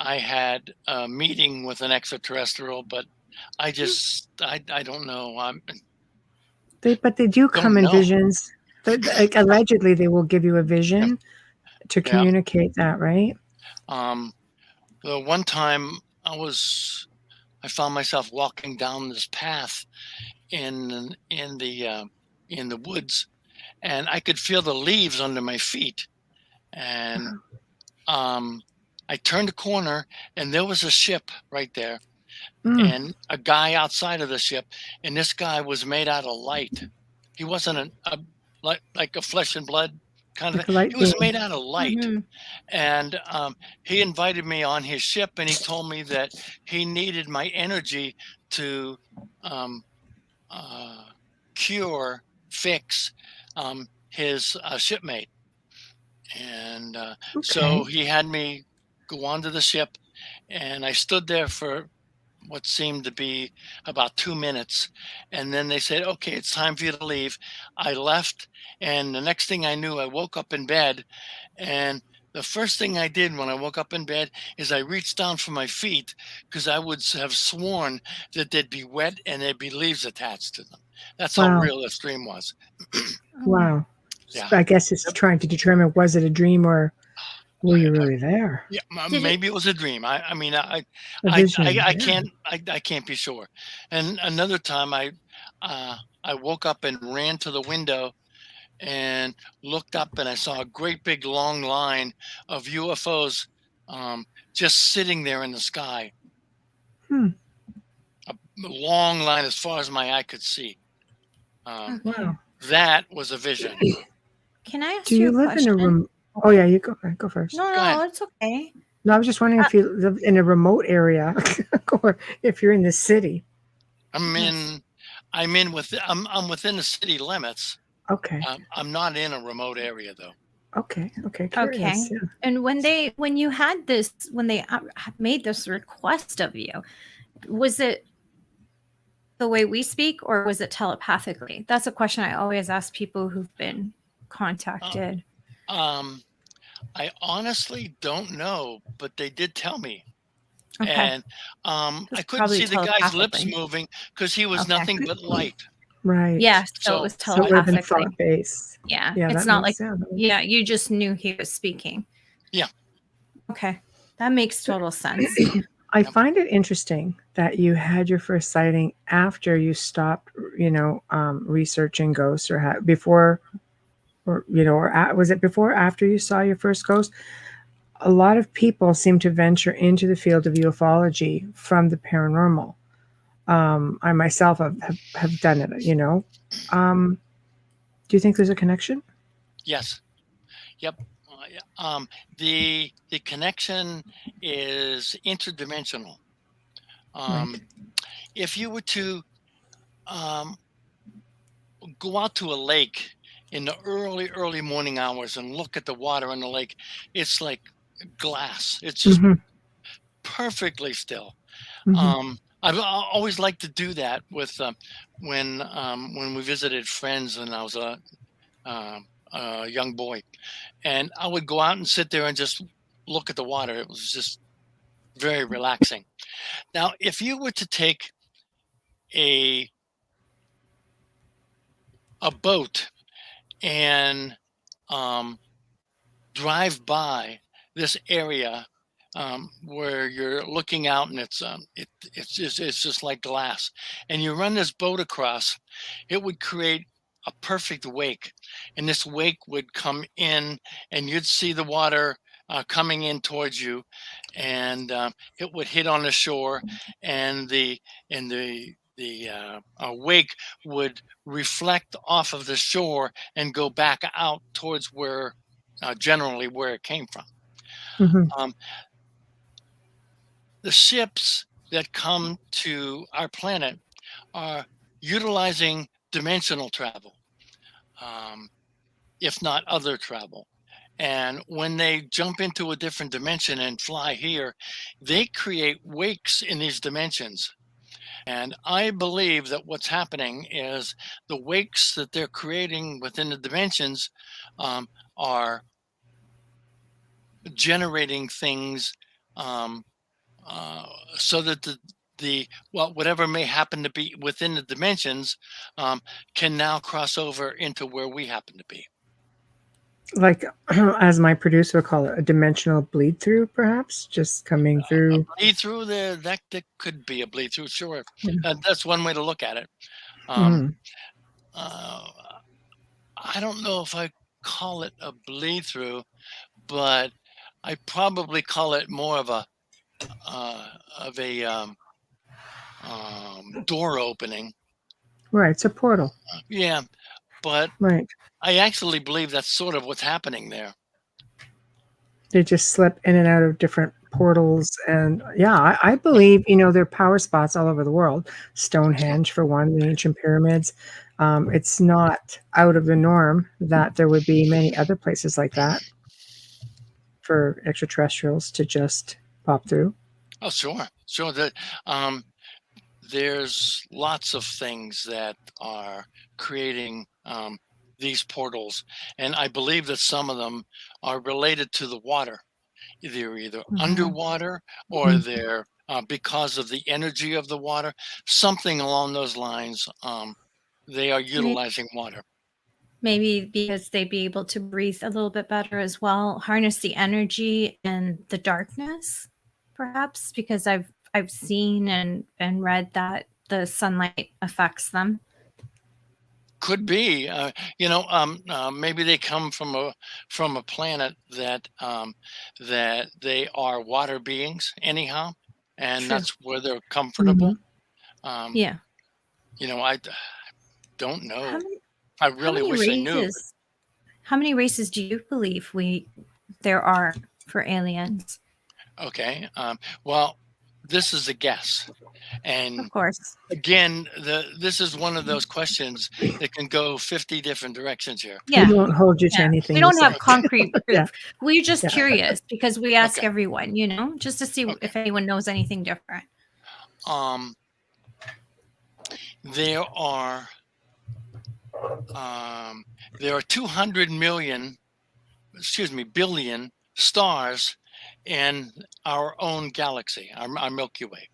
I had a meeting with an extraterrestrial, but I don't know. But they do come in know. visions. Like, allegedly, they will give you a vision to communicate that, right? The one time I found myself walking down this path in the woods, and I could feel the leaves under my feet, and I turned the corner, and there was a ship right there, and a guy outside of the ship, and this guy was made out of light. He wasn't like a flesh and blood kind of thing. He was made out of light. And he invited me on his ship, and he told me that he needed my energy to fix his shipmate. And so he had me go onto the ship, and I stood there for what seemed to be about 2 minutes, and then they said, okay, it's time for you to leave. I left, and the next thing I knew, I woke up in bed, and the first thing I did when I woke up in bed is I reached down for my feet, because I would have sworn that they'd be wet and there'd be leaves attached to them. That's how real this dream was. Wow. Yeah. I guess it's trying to determine, was it a dream or were you really there? Yeah, maybe it was a dream. I can't be sure. And another time I woke up and ran to the window and looked up, and I saw a great big long line of UFOs just sitting there in the sky. A long line as far as my eye could see. That was a vision. Can I ask you a question? Do you live in a room? Oh yeah, you go first. No, it's okay. No, I was just wondering if you live in a remote area or if you're in the city. I'm within the city limits. Okay. I'm not in a remote area though. Okay. Curious, yeah. And when they made this request of you, was it the way we speak, or was it telepathically? That's a question I always ask people who've been contacted. I honestly don't know, but they did tell me. Okay. And I couldn't see the guy's lips moving because he was nothing but light. Right. Yeah. So it was telepathically. So thought base. Yeah. It's not like you just knew he was speaking. Yeah. Okay. That makes total sense. I find it interesting that you had your first sighting after you stopped, researching ghosts, or before. Or was it before or after you saw your first ghost? A lot of people seem to venture into the field of ufology from the paranormal. I myself have done it, Do you think there's a connection? Yes. Yep. The connection is interdimensional. Right. If you were to go out to a lake in the early morning hours and look at the water in the lake, it's like glass. It's just perfectly still. I've always liked to do that with when we visited friends and I was a young boy, and I would go out and sit there and just look at the water. It was just very relaxing. Now, if you were to take a boat and drive by this area where you're looking out, and it's just like glass, and you run this boat across, it would create a perfect wake, and this wake would come in, and you'd see the water coming in towards you, and it would hit on the shore, and the wake would reflect off of the shore and go back out towards where it came from. The ships that come to our planet are utilizing dimensional travel, if not other travel. And when they jump into a different dimension and fly here, they create wakes in these dimensions. And I believe that what's happening is the wakes that they're creating within the dimensions are generating things so that whatever may happen to be within the dimensions can now cross over into where we happen to be. Like, as my producer would call it, a dimensional bleed through, perhaps, just coming through. A bleed through that could be a bleed through, sure. Yeah. That's one way to look at it. Mhm. I don't know if I call it a bleed through, but I probably call it more of a door opening. Right, it's a portal. Yeah, but Right. I actually believe that's sort of what's happening there. They just slip in and out of different portals. And yeah, I believe, there are power spots all over the world. Stonehenge, for one, the ancient pyramids. It's not out of the norm that there would be many other places like that for extraterrestrials to just pop through. Oh, sure. That there's lots of things that are creating these portals, and I believe that some of them are related to the water. They're either underwater or they're because of the energy of the water, something along those lines. They are utilizing water. Maybe because they'd be able to breathe a little bit better as well, harness the energy and the darkness, perhaps, because I've seen and read that the sunlight affects them. Could be, maybe they come from a planet that they are water beings anyhow, and True. that's where they're comfortable. Yeah. I don't know. I really wish I knew. How many races do you believe there are for aliens? Okay. Well, this is a guess, and of course, again, this is one of those questions that can go 50 different directions here. Yeah, we won't hold you to anything. We don't have concrete proof. Yeah. We're just curious because we ask everyone, just to see if anyone knows anything different. There are 200 billion stars in our own galaxy, our Milky Way.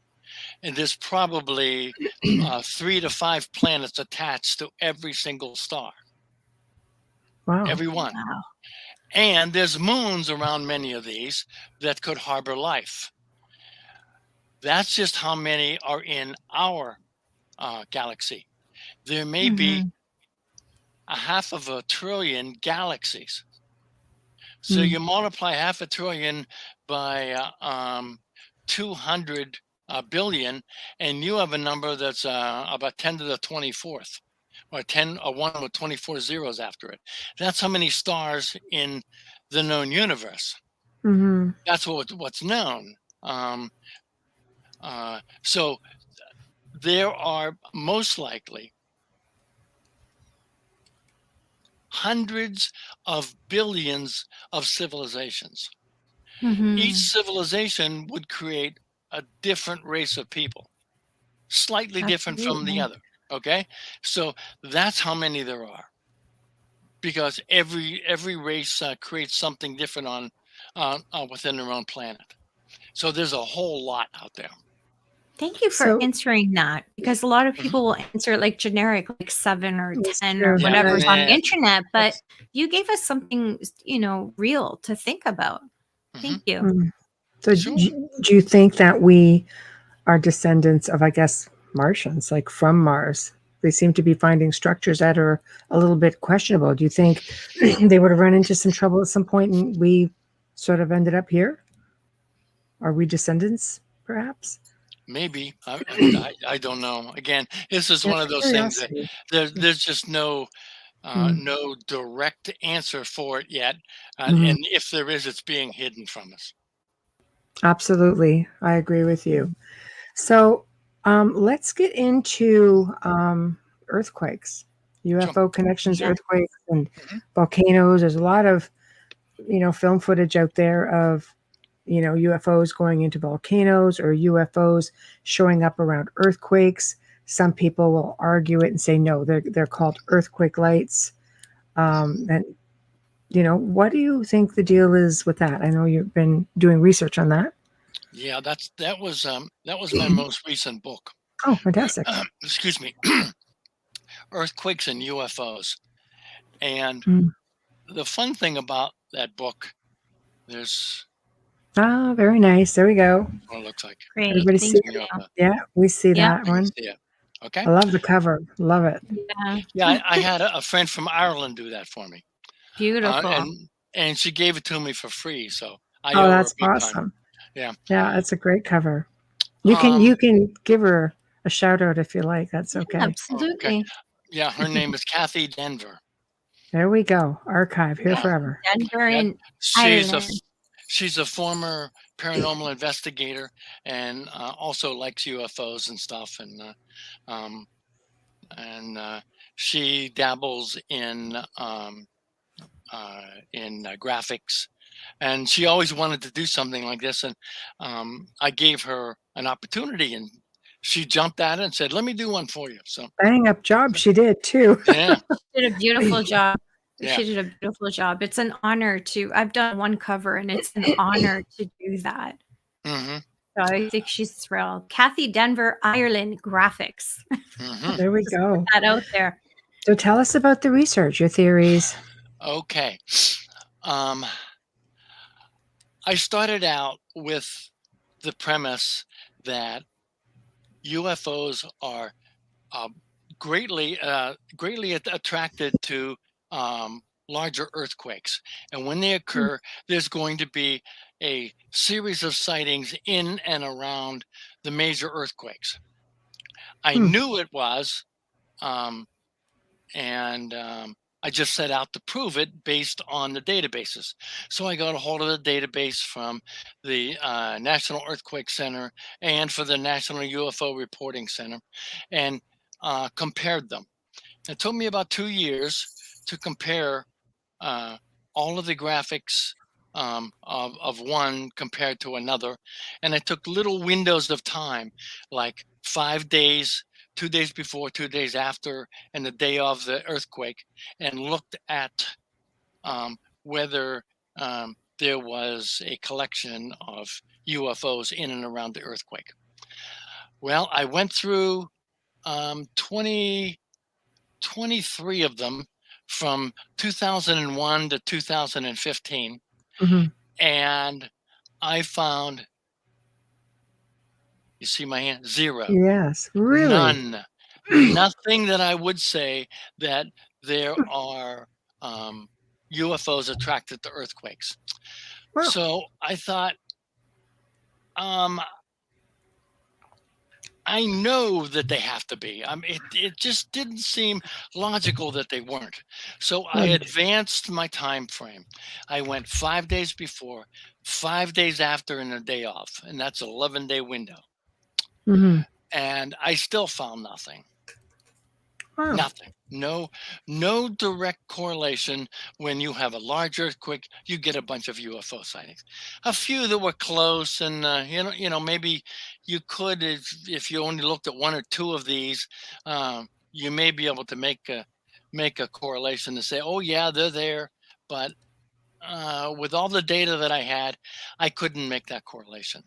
And there's probably 3 to 5 planets attached to every single star. Wow. Every one. Wow. And there's moons around many of these that could harbor life. That's just how many are in our galaxy. There may be 500 billion galaxies. So you multiply 500 billion by 200 billion, and you have a number that's about 10 to the 24th, or 1 with 24 zeros after it. That's how many stars in the known universe. That's what's known. So there are most likely hundreds of billions of civilizations. Each civilization would create a different race of people, slightly different from the other. Okay, so that's how many there are, because every race creates something different on within their own planet. So there's a whole lot out there. Thank you for answering that, because a lot of people will answer it like generic, like 7 or 10 or whatever's on the internet, but you gave us something, real to think about. Thank you. So do you think that we are descendants of, I guess, Martians, like from Mars? They seem to be finding structures that are a little bit questionable. Do you think they would have run into some trouble at some point and we sort of ended up here? Are we descendants, perhaps? Maybe. I don't know. Again, this is one of those things that there's just no direct answer for it yet. And if there is, it's being hidden from us. Absolutely. I agree with you. So let's get into earthquakes, UFO connections, earthquakes, and volcanoes. There's a lot of, film footage out there of UFOs going into volcanoes or UFOs showing up around earthquakes. Some people will argue it and say, no, they're called earthquake lights. And, what do you think the deal is with that? I know you've been doing research on that. Yeah, that was my most recent book. Oh, fantastic. Excuse me. Earthquakes and UFOs. And the fun thing about that book, there's... Ah, very nice. There we go. What it looks like. Great. Everybody see it? Yeah, we see that one. See it. Okay. I love the cover. Love it. Yeah, I had a friend from Ireland do that for me. Beautiful. And she gave it to me for free. So I Oh, owe her that's big time. awesome. Yeah. Yeah, that's a great cover. You can give her a shout out if you like. That's okay. Absolutely. Okay. Yeah, her name is Kathy Denver. There we go. Archive here forever. Denver in Ireland. She's a former paranormal investigator and also likes UFOs and stuff. And she dabbles in graphics. And she always wanted to do something like this. And I gave her an opportunity, and she jumped at it and said, let me do one for you. So bang up job she did too. Yeah. She did a beautiful job. Yeah. She did a beautiful job. It's an honor I've done one cover, and it's an honor to do that. Mm-hmm. So I think she's thrilled. Kathy Denver, Ireland Graphics. Mm-hmm. There we go. Put that out there. So tell us about the research, your theories. Okay. I started out with the premise that UFOs are greatly attracted to larger earthquakes. And when they occur, there's going to be a series of sightings in and around the major earthquakes. I knew it was, and I just set out to prove it based on the databases. So I got a hold of the database from the National Earthquake Center and for the National UFO Reporting Center and compared them. It took me about 2 years to compare all of the graphics of one compared to another. And I took little windows of time, like 5 days, 2 days before, 2 days after, and the day of the earthquake, and looked at whether there was a collection of UFOs in and around the earthquake. Well, I went through 23 of them from 2001 to 2015. And I found, you see my hand? Zero. Yes, really? None. Nothing that I would say that there are UFOs attracted to earthquakes. Wow. So I thought, I know that they have to be. It just didn't seem logical that they weren't. So I advanced my time frame. I went 5 days before, 5 days after, and a day off, and that's an 11-day window. And I still found nothing. Wow. Nothing. No direct correlation. When you have a large earthquake, you get a bunch of UFO sightings. A few that were close, and maybe you could, if you only looked at 1 or 2 of these, you may be able to make a correlation to say, oh yeah, they're there. But with all the data that I had, I couldn't make that correlation.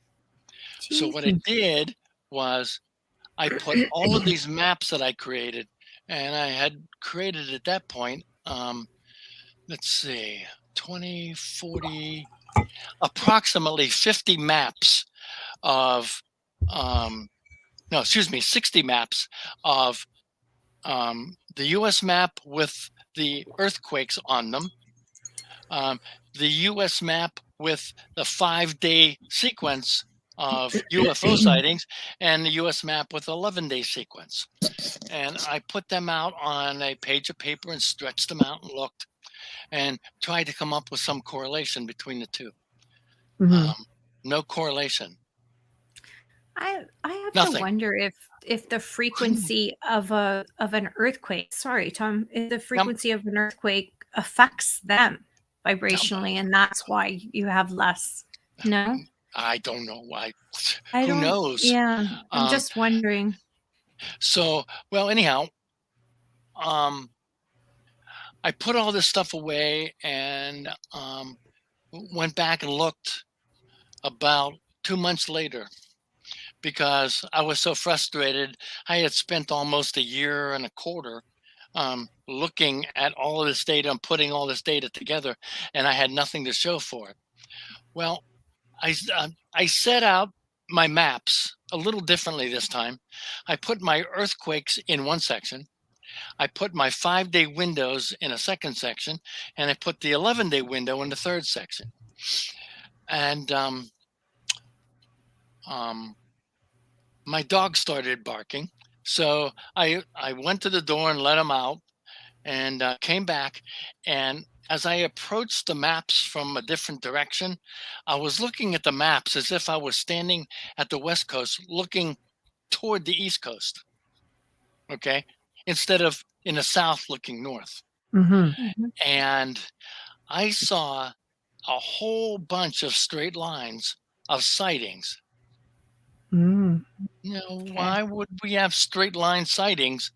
Jesus. So what I did was I put all of these maps that I created. And I had created at that point, let's see, 20, 40, approximately 50 maps of, 60 maps of the US map with the earthquakes on them, the US map with the 5-day sequence of UFO sightings, and the US map with 11-day sequence. And I put them out on a page of paper and stretched them out and looked and tried to come up with some correlation between the two. No correlation. I have Nothing. to wonder if the frequency of an earthquake, sorry, Tom, if the frequency of an earthquake affects them vibrationally, and that's why you have less No, I don't know why. I Who don't. knows? Yeah, I'm Um, just wondering. so, well, anyhow, um, I put all this stuff away and went back and looked about 2 months later because I was so frustrated. I had spent almost a year and a quarter looking at all of this data and putting all this data together, and I had nothing to show for it. Well, I set out my maps a little differently this time. I put my earthquakes in one section. I put my 5-day windows in a second section, and I put the 11-day window in the third section. And my dog started barking, so I went to the door and let him out, and came back. And as I approached the maps from a different direction, I was looking at the maps as if I was standing at the West Coast looking toward the East Coast, okay, instead of in the South looking north. Mhm. And I saw a whole bunch of straight lines of sightings. Mm. Okay. Why would we have straight line sightings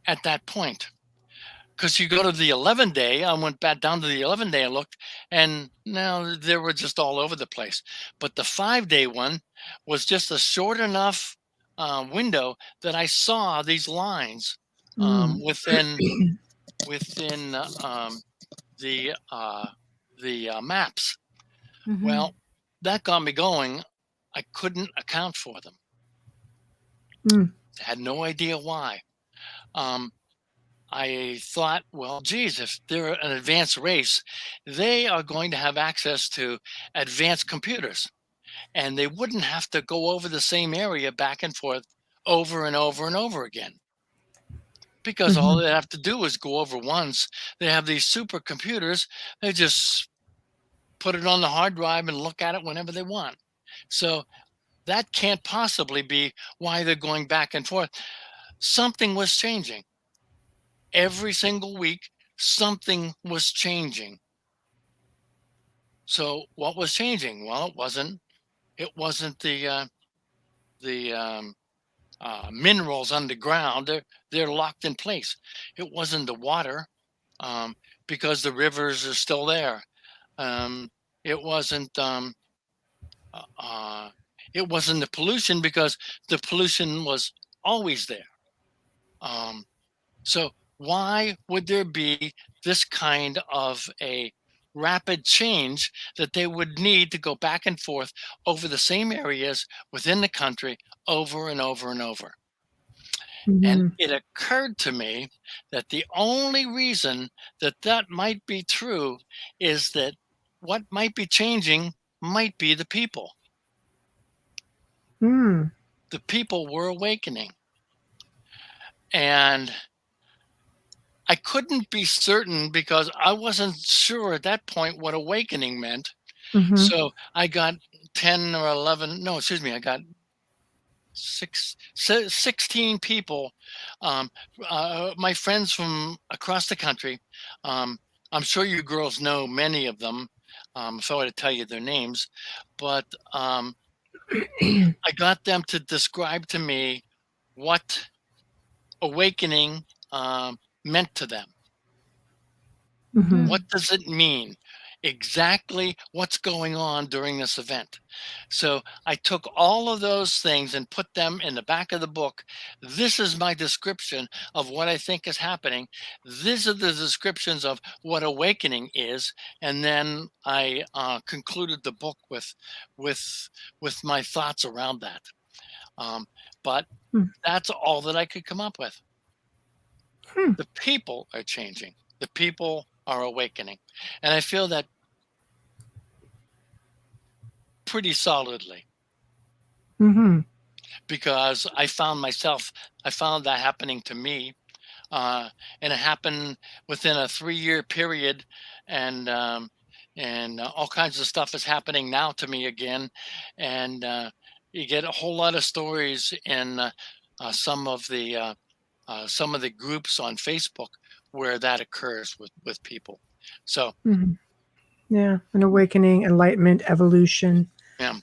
at that point? Because you go to the 11 day, I went back down to the 11 day and looked, and now they were just all over the place. But the 5-day one was just a short enough window that I saw these lines Mm. within the maps. Mhm. Well, that got me going. I couldn't account for them. Mm. Had no idea why. I thought, well, geez, if they're an advanced race, they are going to have access to advanced computers, and they wouldn't have to go over the same area back and forth over and over and over again. Because all Mhm. they have to do is go over once. They have these supercomputers. They just put it on the hard drive and look at it whenever they want. So that can't possibly be why they're going back and forth. Something was changing. Every single week, something was changing. So what was changing? Well, it wasn't the minerals underground. They're locked in place. It wasn't the water, um, because the rivers are still there. Um, it wasn't uh, uh, it wasn't the pollution because the pollution was always there. Um, so why would there be this kind of a rapid change that they would need to go back and forth over the same areas within the country over and over and over? And Mhm. it occurred to me that the only reason that that might be true is that what might be changing might be the people. Mm. The people were awakening. And I couldn't be certain because I wasn't sure at that point what awakening meant. Mhm. So I got 10 or 11, no, excuse me, I got 16 people, um, my friends from across the country. Um, I'm sure you girls know many of them, if I were to tell you their names, but I got them to describe to me what awakening meant to them. Mhm. What does it mean? Exactly what's going on during this event. So I took all of those things and put them in the back of the book. This is my description of what I think is happening. These are the descriptions of what awakening is, and then I concluded the book with with my thoughts around that. But Mm. that's all that I could come up with. Hmm. The people are changing. The people are awakening. And I feel that pretty solidly Mhm. because I found that happening to me. And it happened within a 3-year period. And all kinds of stuff is happening now to me again. And you get a whole lot of stories in uh, some of the some of the groups on Facebook where that occurs with people. So Mhm. Yeah. An awakening, enlightenment, evolution. Yeah.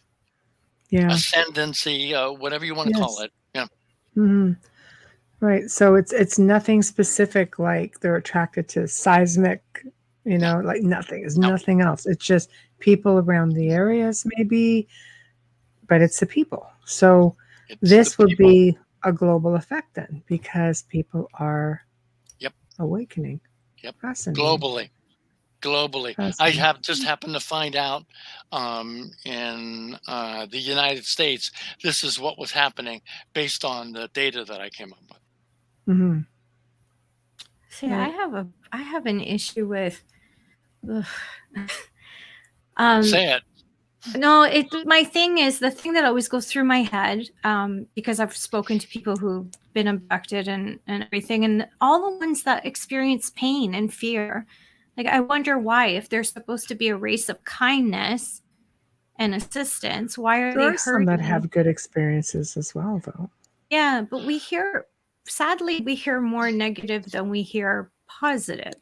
Yeah. Ascendancy, whatever you want to call Yes. it. Yeah. Hmm. Right. So it's nothing specific like they're attracted to seismic, No, like nothing. It's no. nothing else. It's just people around the areas maybe, but it's the people. So It's the this would people. be a global effect then because people are Yep. awakening. Yep. Fascinating. Globally. I Fascinating. have just happened to find out in the United States, this is what was happening based on the data that I came up with. Hmm. See, Right. I have an issue with. Ugh. Say it. No, my thing is the thing that always goes through my head, because I've spoken to people who've been abducted and everything, and all the ones that experience pain and fear. Like, I wonder why, if they're supposed to be a race of kindness and assistance, why are There they are some that hurting? have good experiences as well, though. Yeah, but sadly, we hear more negative than we hear positive.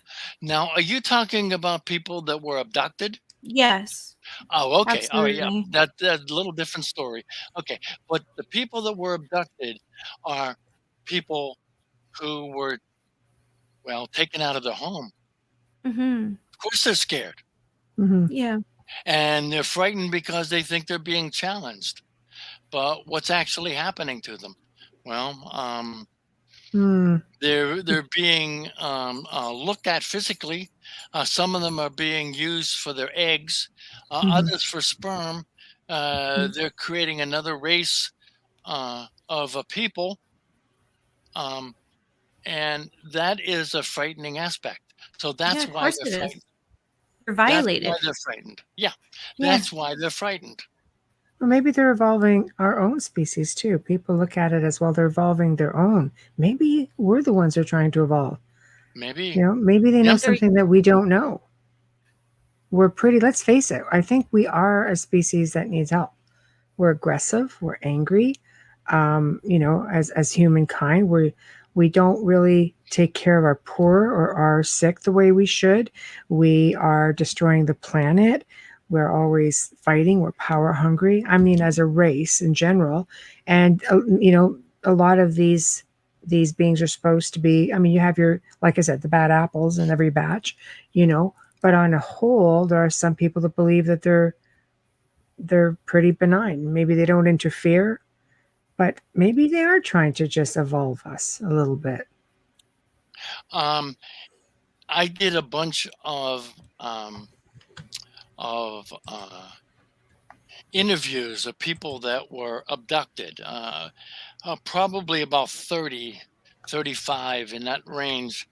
Now, are you talking about people that were abducted? Yes, Oh, okay. All right. Yeah. absolutely. That's a little different story. Okay. But the people that were abducted are people who were, well, taken out of their home. Hmm. Of course, they're scared Hmm. Yeah. and they're frightened because they think they're being challenged. But what's actually happening to them? Well, Mm. they're being looked at physically. Some of them are being used for their eggs, Mhm. others for sperm. They're creating another race of people, and that is a frightening aspect. So Yeah, that's of why course they're it is. frightened. You're That's why violated. they're frightened. Yeah, Yeah. that's why they're frightened. Well, maybe they're evolving our own species too. People look at it as well, they're evolving their own. Maybe we're the ones who are trying to evolve. Maybe. Maybe they know Yeah. something that we don't know. Let's face it, I think we are a species that needs help. We're aggressive, we're angry. As humankind, we don't really take care of our poor or our sick the way we should. We are destroying the planet. We're always fighting. We're power hungry. I mean, as a race in general, and a lot of these beings are supposed to be. I mean, you have like I said, the bad apples in every batch, But on a whole, there are some people that believe that they're pretty benign. Maybe they don't interfere, but maybe they are trying to just evolve us a little bit. I did a bunch of interviews of people that were abducted, probably about 30, 35 in that range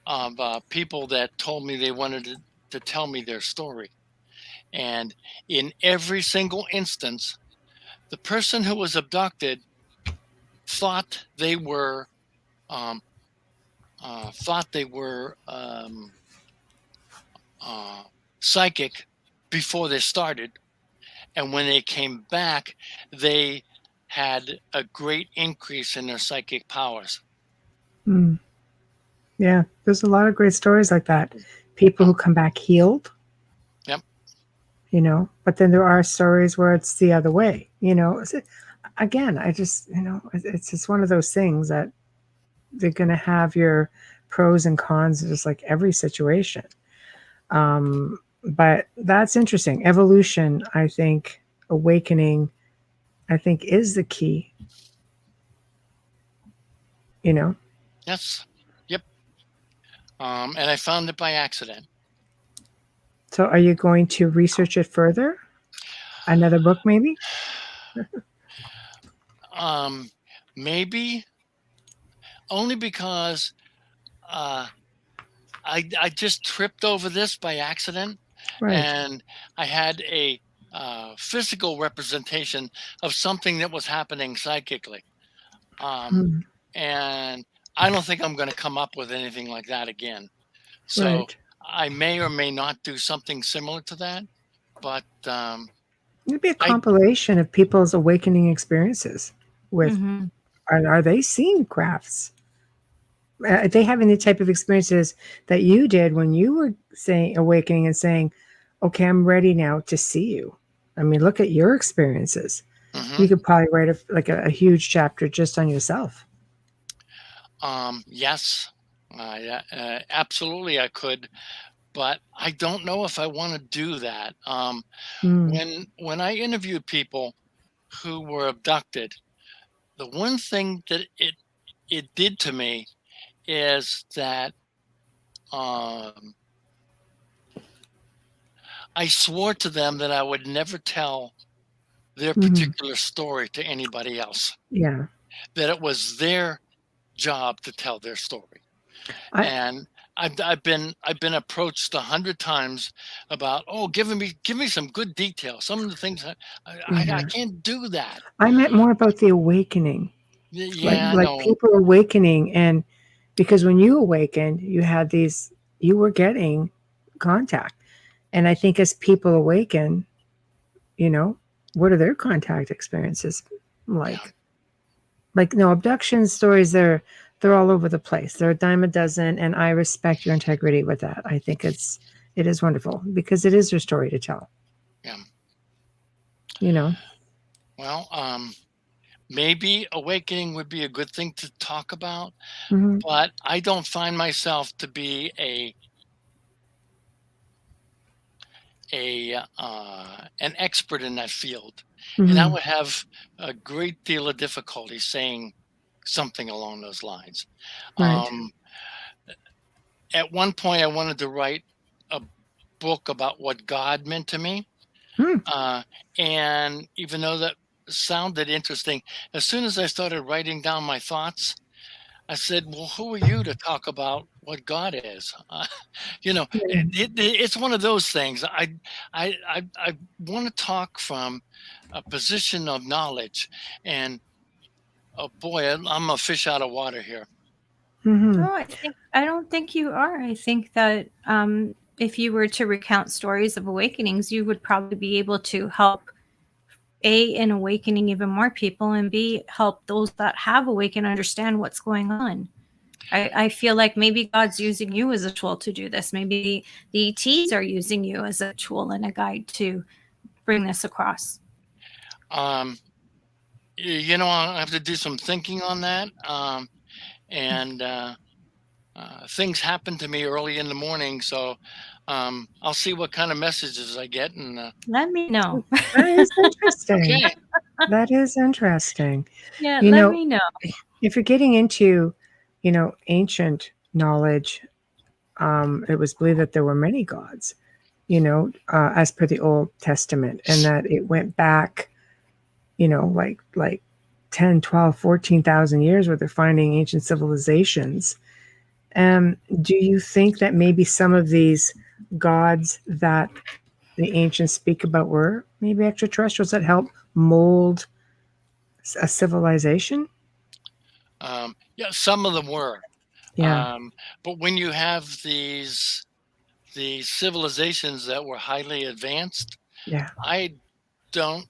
of people that told me they wanted to tell me their story. And in every single instance, the person who was abducted thought they were um, psychic before they started, and when they came back, they had a great increase in their psychic powers. Mm. Yeah, there's a lot of great stories like that. People who come back healed. Yep. But then there are stories where it's the other way. Again, I just, it's just one of those things that they're going to have your pros and cons, just like every situation. But that's interesting. Evolution, I think, awakening, I think, is the key. Yes. Yep. And I found it by accident. So are you going to research it further? Another book, maybe? Maybe only because I just tripped over this by accident, Right. and I had a physical representation of something that was happening psychically. And I don't think I'm going to come up with anything like that again. So Right. I may or may not do something similar to that, but It'd be a compilation of people's awakening experiences with, are they seeing crafts? Are they having the type of experiences that you did when you were saying awakening and saying, okay, I'm ready now to see you. I mean, look at your experiences. Mm-hmm. You could probably write a huge chapter just on yourself. Yes, absolutely I could, but I don't know if I want to do that. When I interviewed people who were abducted, the one thing that it did to me is that I swore to them that I would never tell their particular story to anybody else. Yeah. That it was their job to tell their story. And I've been approached 100 times about, give me some good details. Some of the things I can't do that. I meant more about the awakening. Yeah, like people awakening, and because when you awakened, you were getting contact, and I think as people awaken, what are their contact experiences like? Yeah. Like, no, abduction stories, they're all over the place. They're a dime a dozen, and I respect your integrity with that. I think it is wonderful because it is your story to tell. Yeah. Well, maybe awakening would be a good thing to talk about, but I don't find myself to be an expert in that field, and I would have a great deal of difficulty saying something along those lines. Right. At one point, I wanted to write a book about what God meant to me, and even though that sounded interesting, as soon as I started writing down my thoughts, I said, well, who are you to talk about what God is? It's one of those things. I want to talk from a position of knowledge, and oh boy, I'm a fish out of water here. No, I don't think you are. I think that if you were to recount stories of awakenings, you would probably be able to help in awakening even more people, and B, help those that have awakened understand what's going on. I feel like maybe God's using you as a tool to do this. Maybe the ETs are using you as a tool and a guide to bring this across. I'll have to do some thinking on that. Things happen to me early in the morning, so I'll see what kind of messages I get, and let me know. That is interesting. Okay. That is interesting. Yeah, let me know. If you're getting into, ancient knowledge, it was believed that there were many gods, as per the Old Testament, and that it went back, like 10, 12, 14,000 years where they're finding ancient civilizations. Do you think that maybe some of these gods that the ancients speak about were maybe extraterrestrials that help mold a civilization? Yeah, some of them were. Yeah. But when you have these civilizations that were highly advanced, Yeah. I don't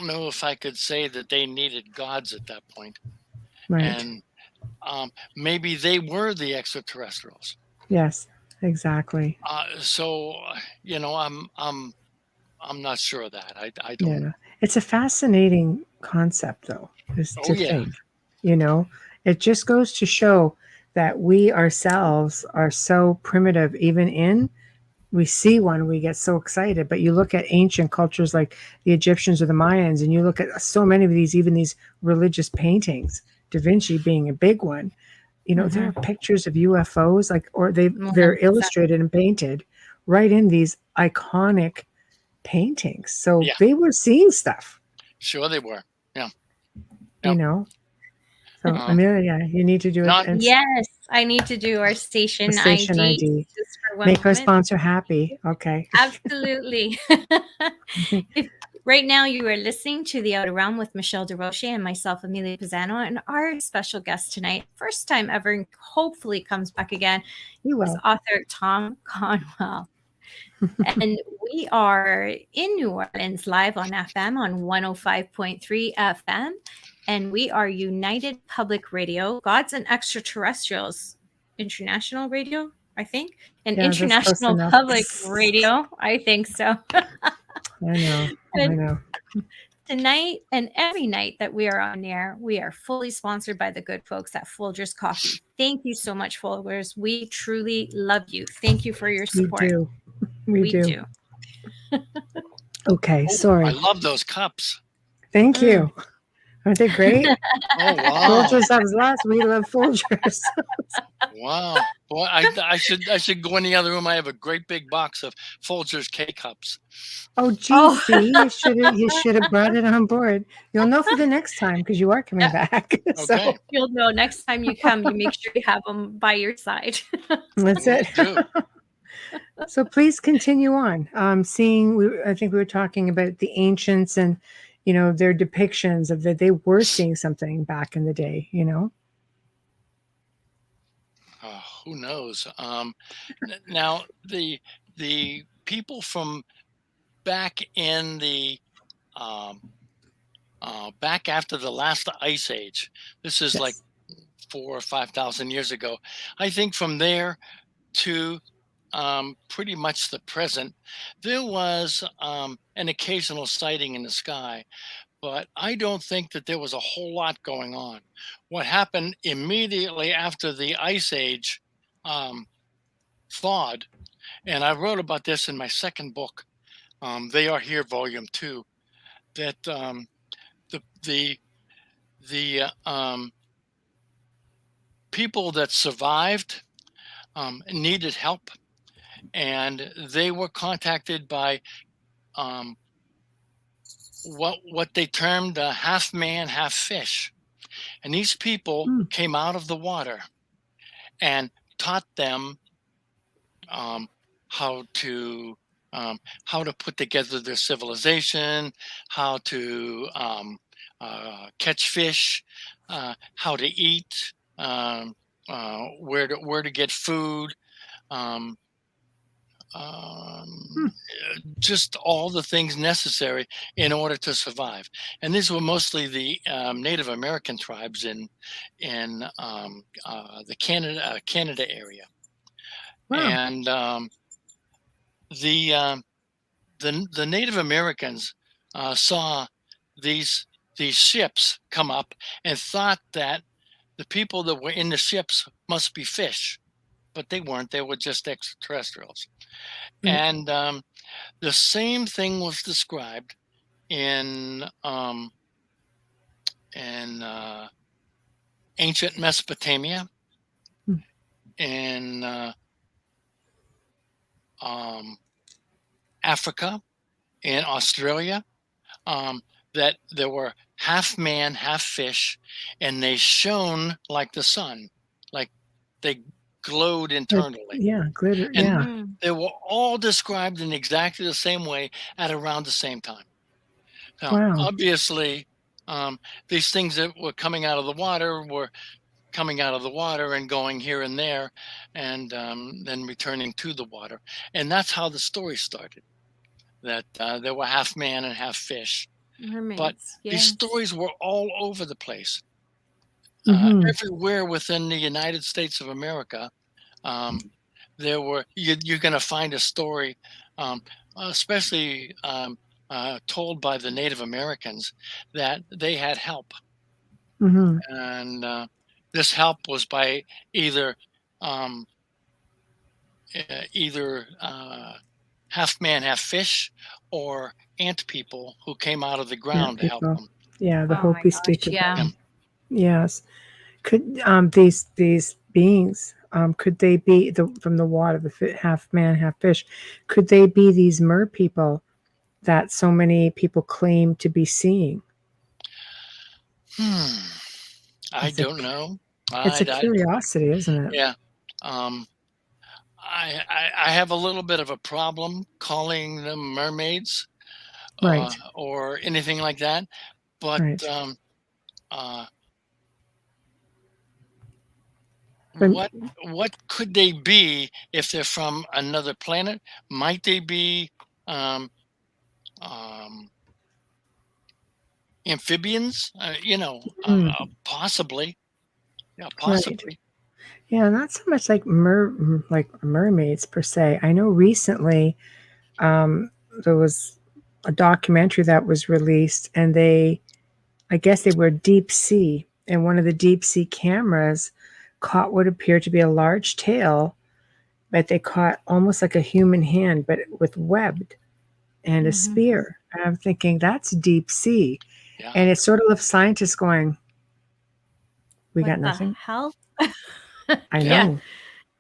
know if I could say that they needed gods at that point. Right. And maybe they were the extraterrestrials. Yes, exactly. So I'm not sure of that. I don't. Yeah. It's a fascinating concept, though, think. It just goes to show that we ourselves are so primitive. Even we see one, we get so excited. But you look at ancient cultures like the Egyptians or the Mayans, and you look at so many of even these religious paintings, Da Vinci being a big one. There are pictures of UFOs, they're illustrated and painted right in these iconic paintings. So they were seeing stuff. Sure, they were. Yeah. So Amelia, you need to do it. Yes, I need to do our station ID. Just for Make our sponsor happy. Okay. Absolutely. Right now, you are listening to The Outer Realm with Michelle Desrochers and myself, Amelia Pisano, and our special guest tonight, first time ever, and hopefully comes back again, is author Tom Conwell. And we are in New Orleans live on FM on 105.3 FM. And we are United Public Radio, Gods and Extraterrestrials International Radio. I think, and Yeah, that's close International enough. Public Radio. I think so. I know. I And know. tonight and every night that we are on air, we are fully sponsored by the good folks at Folgers Coffee. Thank you so much, Folgers. We truly love you. Thank you for your We support. do. We do. Okay, I sorry. love those cups. Thank you. Aren't they great? Oh wow! Folgers loves us. We love Folgers. Wow. Boy, I should go in the other room. I have a great big box of Folgers K cups. Oh, gee, see, you should have brought it on board. You'll know for the next time because you are coming back. So Okay. You'll know next time you come, you make sure you have them by your side. that's it. Do. So please continue on. I think we were talking about the ancients and, their depictions of that they were seeing something back in the day, Who knows? Now the people from back in the back after the last ice age. This is Yes. like 4,000 or 5,000 years ago. I think from there to pretty much the present, there was an occasional sighting in the sky, but I don't think that there was a whole lot going on. What happened immediately after the ice age thawed, and I wrote about this in my second book, They Are Here, Volume 2, that the people that survived needed help, and they were contacted by what they termed half man, half fish. And these people came out of the water and taught them how to put together their civilization, how to catch fish, how to eat, where to get food, just all the things necessary in order to survive. And these were mostly the Native American tribes in the Canada area. Wow. And the Native Americans saw these ships come up and thought that the people that were in the ships must be fish, but they weren't. They were just extraterrestrials. And the same thing was described in ancient Mesopotamia, in Africa, in Australia, that there were half man, half fish, and they shone like the sun, like they glowed internally. Yeah, glitter. And Yeah. they were all described in exactly the same way at around the same time. Now, Wow. obviously, these things that were coming out of the water were coming out of the water and going here and there, and then returning to the water. And that's how the story started, that there were half man and half fish. Mermaids, But yes. these stories were all over the place. Mhm. Everywhere within the United States of America, there were you're going to find a story, especially told by the Native Americans, that they had help, Mhm. and this help was by either half man, half fish, or ant people who came out of the ground to help people. them. Yeah, the Oh my Hopi gosh, speaker. yeah. Yes. Could these beings could they be from the water, half man, half fish? Could they be these mer people that so many people claim to be seeing? I It's a- don't know. It's a curiosity, isn't it? Yeah. I have a little bit of a problem calling them mermaids, Right. or anything like that. But Right. What could they be if they're from another planet? Might they be amphibians? Possibly. Yeah, possibly. Yeah, not so much like mermaids per se. I know recently there was a documentary that was released, and I guess they were deep sea, and one of the deep sea cameras caught what appeared to be a large tail, but they caught almost like a human hand, but with webbed and a spear. And I'm thinking that's deep sea, Yeah. and it's sort of left scientists going, "We What got the nothing." hell? I Yeah. know.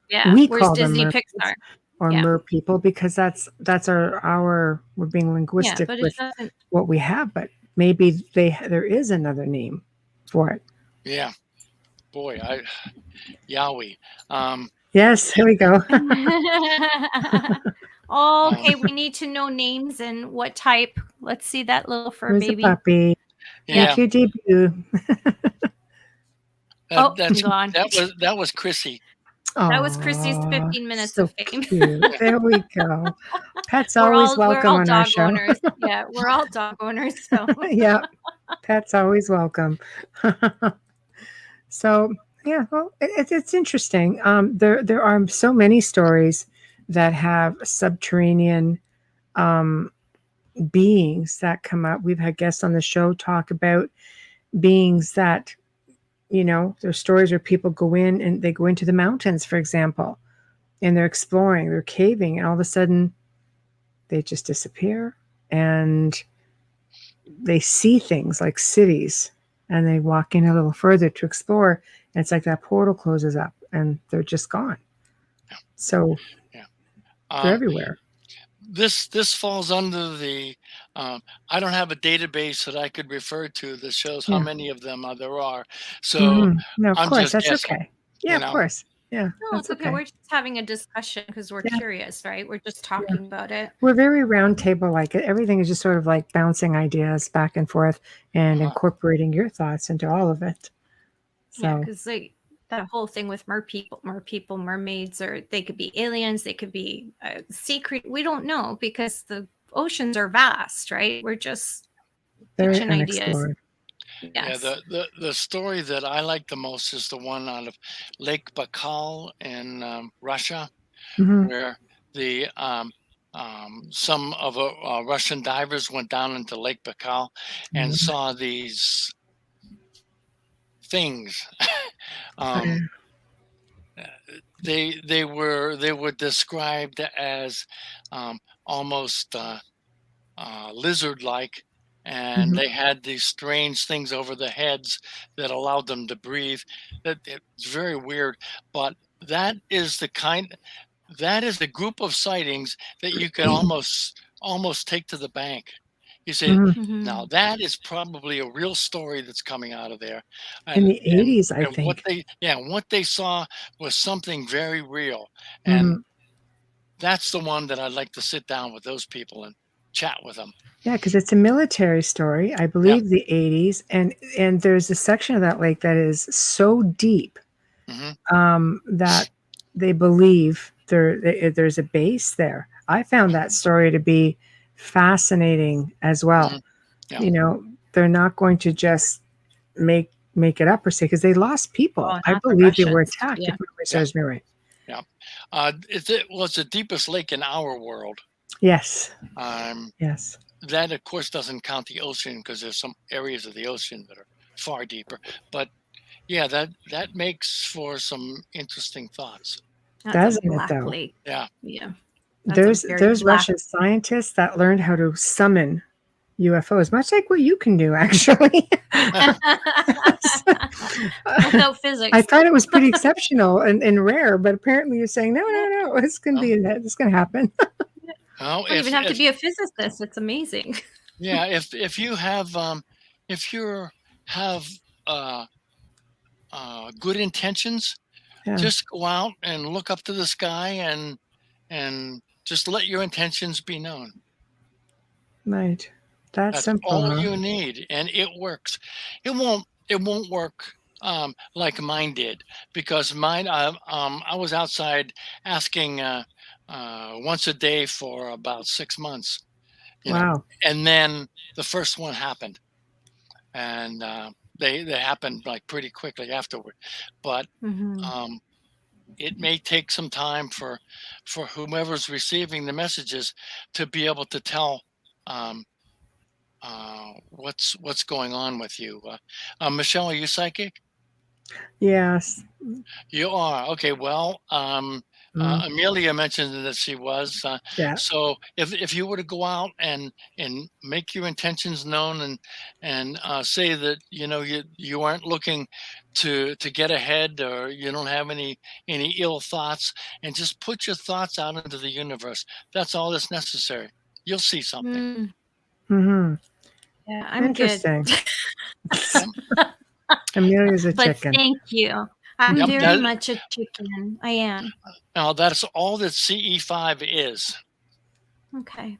Yeah. We Where's call them Disney mermaids Pixar? or Yeah. mer people because that's our we're being Yeah, linguistic but it with doesn't. what we have, but maybe there is another name for it. Yeah. Boy, Yowie. Yes, here we go. Okay, we need to know names and what type. Let's see that little fur Here's a baby. puppy. Yeah. Make your debut. That's gone. that was Chrissy. That was Chrissy's Aw, 15 minutes so of fame. cute. There we go. Pets We're always all welcome on our dog show. owners. Yeah, we're all dog owners. So Yeah, pets always welcome. So yeah, well, it's interesting. There are so many stories that have subterranean beings that come up. We've had guests on the show talk about beings that, there's stories where people go in and they go into the mountains, for example, and they're exploring, they're caving, and all of a sudden they just disappear and they see things like cities, and they walk in a little further to explore, and it's like that portal closes up and they're just gone. So they're everywhere. This falls under the I don't have a database that I could refer to that shows how many of them there are. So No, of I'm course, just that's guessing, okay. Yeah, of course. Yeah, no, that's it's okay. We're just having a discussion because we're curious, right? We're just talking about it. We're very round table like it. Everything is just sort of like bouncing ideas back and forth and incorporating your thoughts into all of it. So yeah, because that whole thing with mermaids, or they could be aliens, they could be secret. We don't know because the oceans are vast, right? We're just very pitching ideas. unexplored. Yes. Yeah, the story that I like the most is the one out of Lake Baikal in Russia, where the some of Russian divers went down into Lake Baikal and saw these things. They were described as almost lizard-like, and they had these strange things over their heads that allowed them to breathe. It's very weird, but that is a group of sightings that you can almost take to the bank. You say, now that is probably a real story that's coming out of there. In the 80s, I think. What they saw was something very real. And that's the one that I'd like to sit down with those people and chat with them. Yeah, because it's a military story, I believe, the 80s. And there's a section of that lake that is so deep that they believe there's a base there. I found that story to be fascinating as well. They're not going to just make it up or say, because they lost people. I believe they were attacked, if memory serves me right. It's the deepest lake in our world. Yes. Yes. That, of course, doesn't count the ocean, because there's some areas of the ocean that are far deeper. But yeah, that makes for some interesting thoughts. Doesn't it, though? Lake. Yeah. Yeah. There's Russian scientists that learned how to summon UFOs, much like what you can do, actually. Without physics. I thought it was pretty exceptional and rare, but apparently you're saying, no, it's going to happen. You don't even have to be a physicist. It's amazing. Yeah, if you have good intentions, just go out and look up to the sky and just let your intentions be known. Right. That's simple. All you need, and it works. It won't work like mine did, because mine I was outside asking once a day for about 6 months. Wow. And then the first one happened, and they happened like pretty quickly afterward. But it may take some time for whomever's receiving the messages to be able to tell what's going on with you. Michelle, are you psychic? Yes. You are. Okay. Well, Amelia mentioned that she was. Yeah. So if you were to go out and make your intentions known and say that you aren't looking to get ahead, or you don't have any ill thoughts, and just put your thoughts out into the universe, that's all that's necessary. You'll see something. Mm-hmm. Yeah, I'm Interesting. good. Amelia's a But chicken. thank you. I'm Yep, very much a chicken. I am. Now that's all that CE5 is. Okay.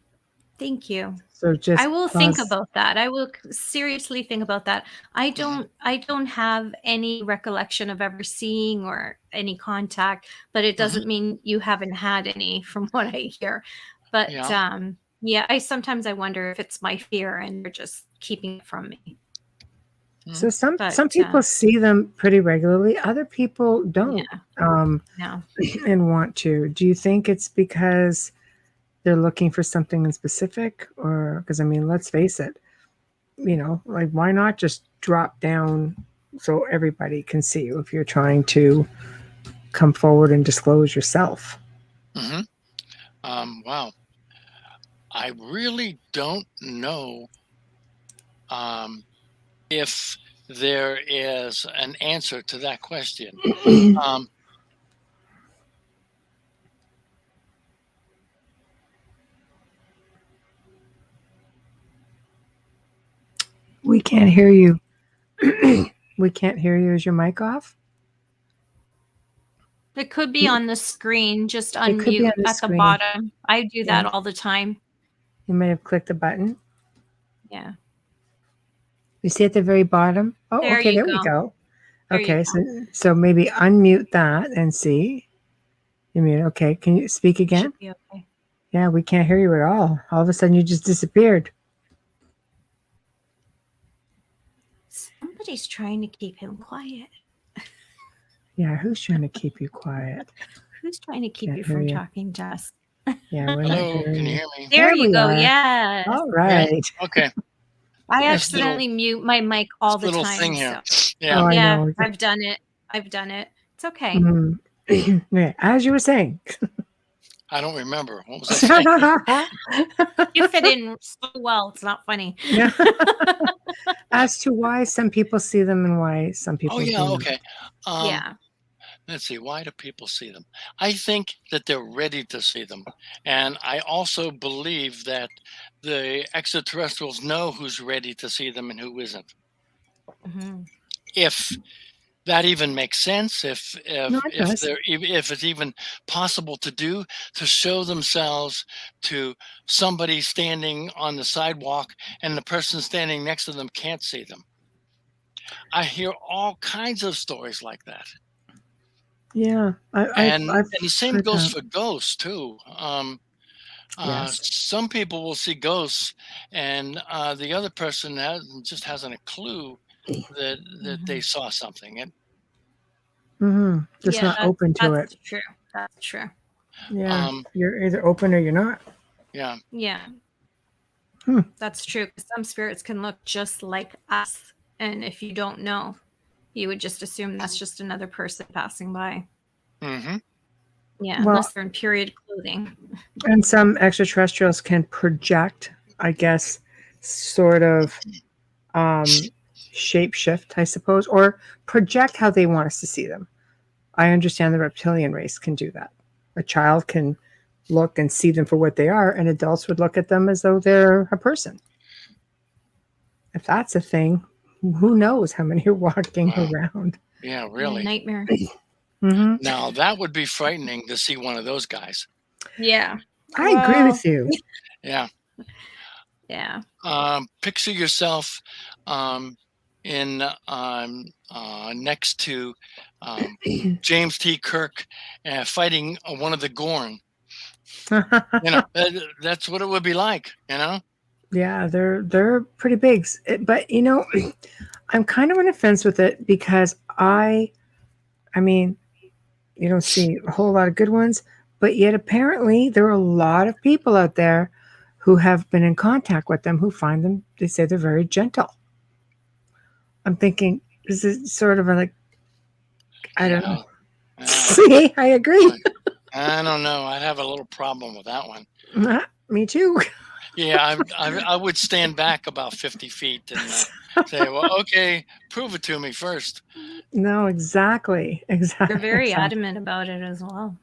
Thank you. So just I will think about that. I will seriously think about that. I don't have any recollection of ever seeing or any contact, but it doesn't mean you haven't had any from what I hear. But Yeah. I sometimes I wonder if it's my fear and they're just keeping it from me. So some people see them pretty regularly. Other people don't and want to. Do you think it's because they're looking for something in specific, or because let's face it, like why not just drop down so everybody can see you if you're trying to come forward and disclose yourself? Wow. I really don't know if there is an answer to that question. We can't hear you. We can't hear you. Is your mic off? It could be on the screen. Just It could be unmute on the at the screen. bottom. I do that all the time. You may have clicked the button. Yeah. You see at the very bottom? Oh, There okay, you there we go. There you Okay, go. so maybe unmute that and see. You mute. Okay, can you speak again? Should be okay. Yeah, we can't hear you at all. All of a sudden, you just disappeared. Somebody's trying to keep him quiet. Yeah, who's trying to keep you quiet? Who's trying to keep Can't you hear from you. talking to us? Yeah, we're not Hello, hearing can you you. hear me? There you we go. are. Yes. All right. Okay. I This accidentally mute my mic all the little time. thing here. So. Yeah. Oh, I Yeah, know. I've done it. It's okay. Mhm. Yeah, as you were saying. I don't remember. What was I saying? You fit in so well. It's not funny. Yeah. As to why some people see them and why some people Oh, yeah. don't. Okay. Yeah. Let's see. Why do people see them? I think that they're ready to see them. And I also believe that the extraterrestrials know who's ready to see them and who isn't. If that even makes sense, if it's even possible to show themselves to somebody standing on the sidewalk and the person standing next to them can't see them. I hear all kinds of stories like that. Yeah, And I've the same heard goes that. for ghosts too. Yes. Some people will see ghosts, and the other person just hasn't a clue that they saw something. And Just not open to it. That's true. That's true. Yeah, you're either open or you're not. Yeah. Yeah. That's true. Some spirits can look just like us, and if you don't know, you would just assume that's just another person passing by. Yeah, Well, unless they're in period clothing. And some extraterrestrials can project, I guess, sort of shape shift, I suppose, or project how they want us to see them. I understand the reptilian race can do that. A child can look and see them for what they are, and adults would look at them as though they're a person. If that's a thing, who knows how many are walking around? Yeah, really. Nightmare. Now, that would be frightening to see one of those guys. Yeah. I agree with you. Yeah. Yeah. Picture yourself in next to James T. Kirk fighting one of the Gorn. That's what it would be like, Yeah, they're pretty big. But I'm kind of on the fence with it because I mean, You don't see a whole lot of good ones, but yet apparently there are a lot of people out there who have been in contact with them who find them, they say they're very gentle. I'm thinking, this is sort of like, I don't know. See, I agree. I don't know. I'd have a little problem with that one. Me too. Yeah, I would stand back about 50 feet and say, well, okay, prove it to me first. No, exactly. They're very adamant about it as well.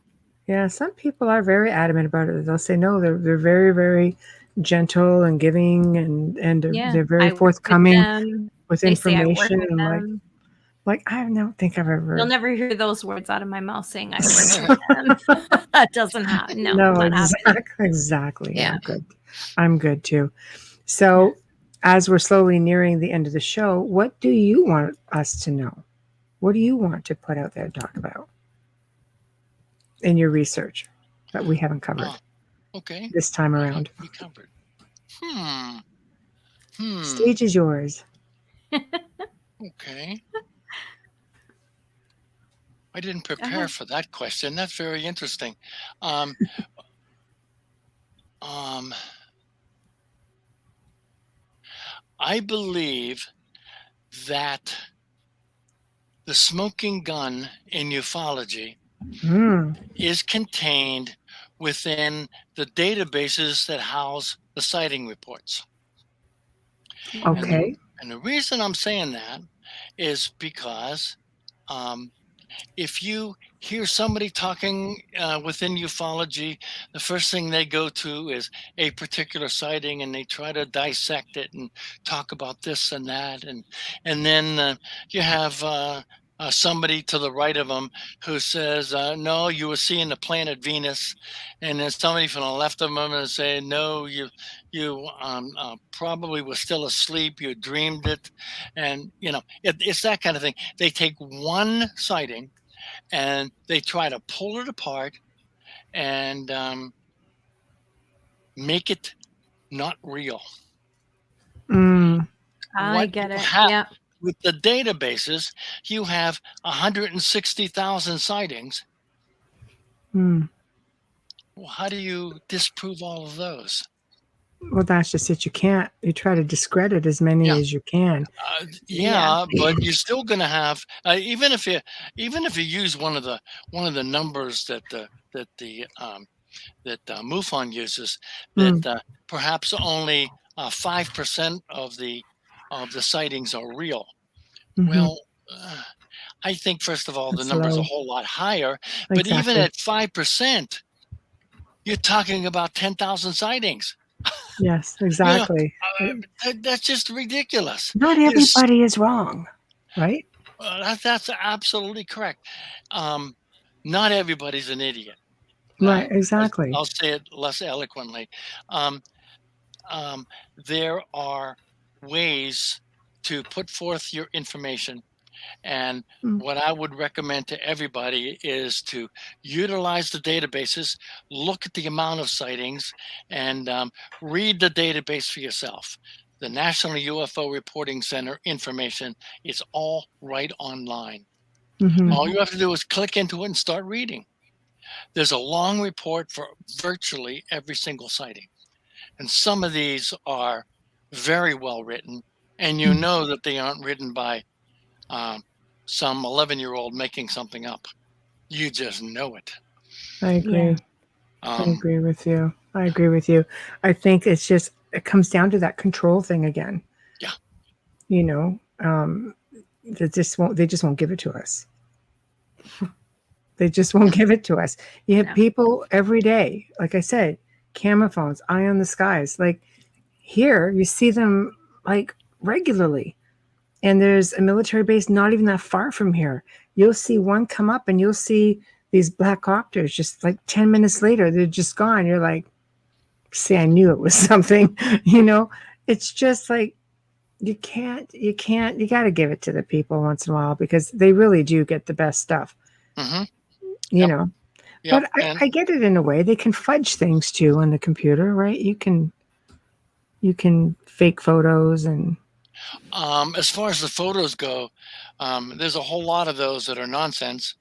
Yeah, some people are very adamant about it. They'll say, no, they're very, very gentle and giving, and they're very forthcoming with information. And like, I don't think I've ever. You'll never hear those words out of my mouth saying I work with them. That doesn't happen. No, exactly. Yeah. I'm good too. So, as we're slowly nearing the end of the show, what do you want us to know? What do you want to put out there and talk about in your research that we haven't covered? Okay. This time around. We covered. Stage is yours. Okay. I didn't prepare for that question. That's very interesting. I believe that the smoking gun in ufology is contained within the databases that house the sighting reports. Okay. And the reason I'm saying that is because if you hear somebody talking within ufology, the first thing they go to is a particular sighting, and they try to dissect it and talk about this and that, and then you have somebody to the right of them who says, no, you were seeing the planet Venus, and then somebody from the left of them and say, no, you probably were still asleep, you dreamed it, and it's that kind of thing. They take one sighting and they try to pull it apart and make it not real. I get it. Yeah. With the databases, you have 160,000 sightings. Well, how do you disprove all of those? Well, that's just it. You try to discredit as many as you can. But you're still going to have, even if you use one of the numbers that MUFON uses, that perhaps only 5% of the sightings are real. Well, I think first of all, the number's a whole lot higher. But even at 5%, you're talking about 10,000 sightings. Yes, exactly. That's just ridiculous. Not everybody is wrong, right? That's absolutely correct. Not everybody's an idiot. Right, exactly. I'll say it less eloquently. There are ways to put forth your information. And what I would recommend to everybody is to utilize the databases, look at the amount of sightings, and read the database for yourself. The National UFO Reporting Center information is all right online. All you have to do is click into it and start reading. There's a long report for virtually every single sighting. And some of these are very well written, and you know that they aren't written by some 11-year-old making something up. You just know it. I agree. I agree with you. I think it comes down to that control thing again. Yeah. They just won't give it to us. They just won't give it to us. You have people every day, like I said, camera phones, eye on the skies. Like here, you see them like regularly. And there's a military base not even that far from here. You'll see one come up and you'll see these black copters just like 10 minutes later, they're just gone. You're like, see, I knew it was something, It's just like, you got to give it to the people once in a while because they really do get the best stuff, But I get it in a way. They can fudge things too on the computer, right? You can fake photos and... As far as the photos go, there's a whole lot of those that are nonsense.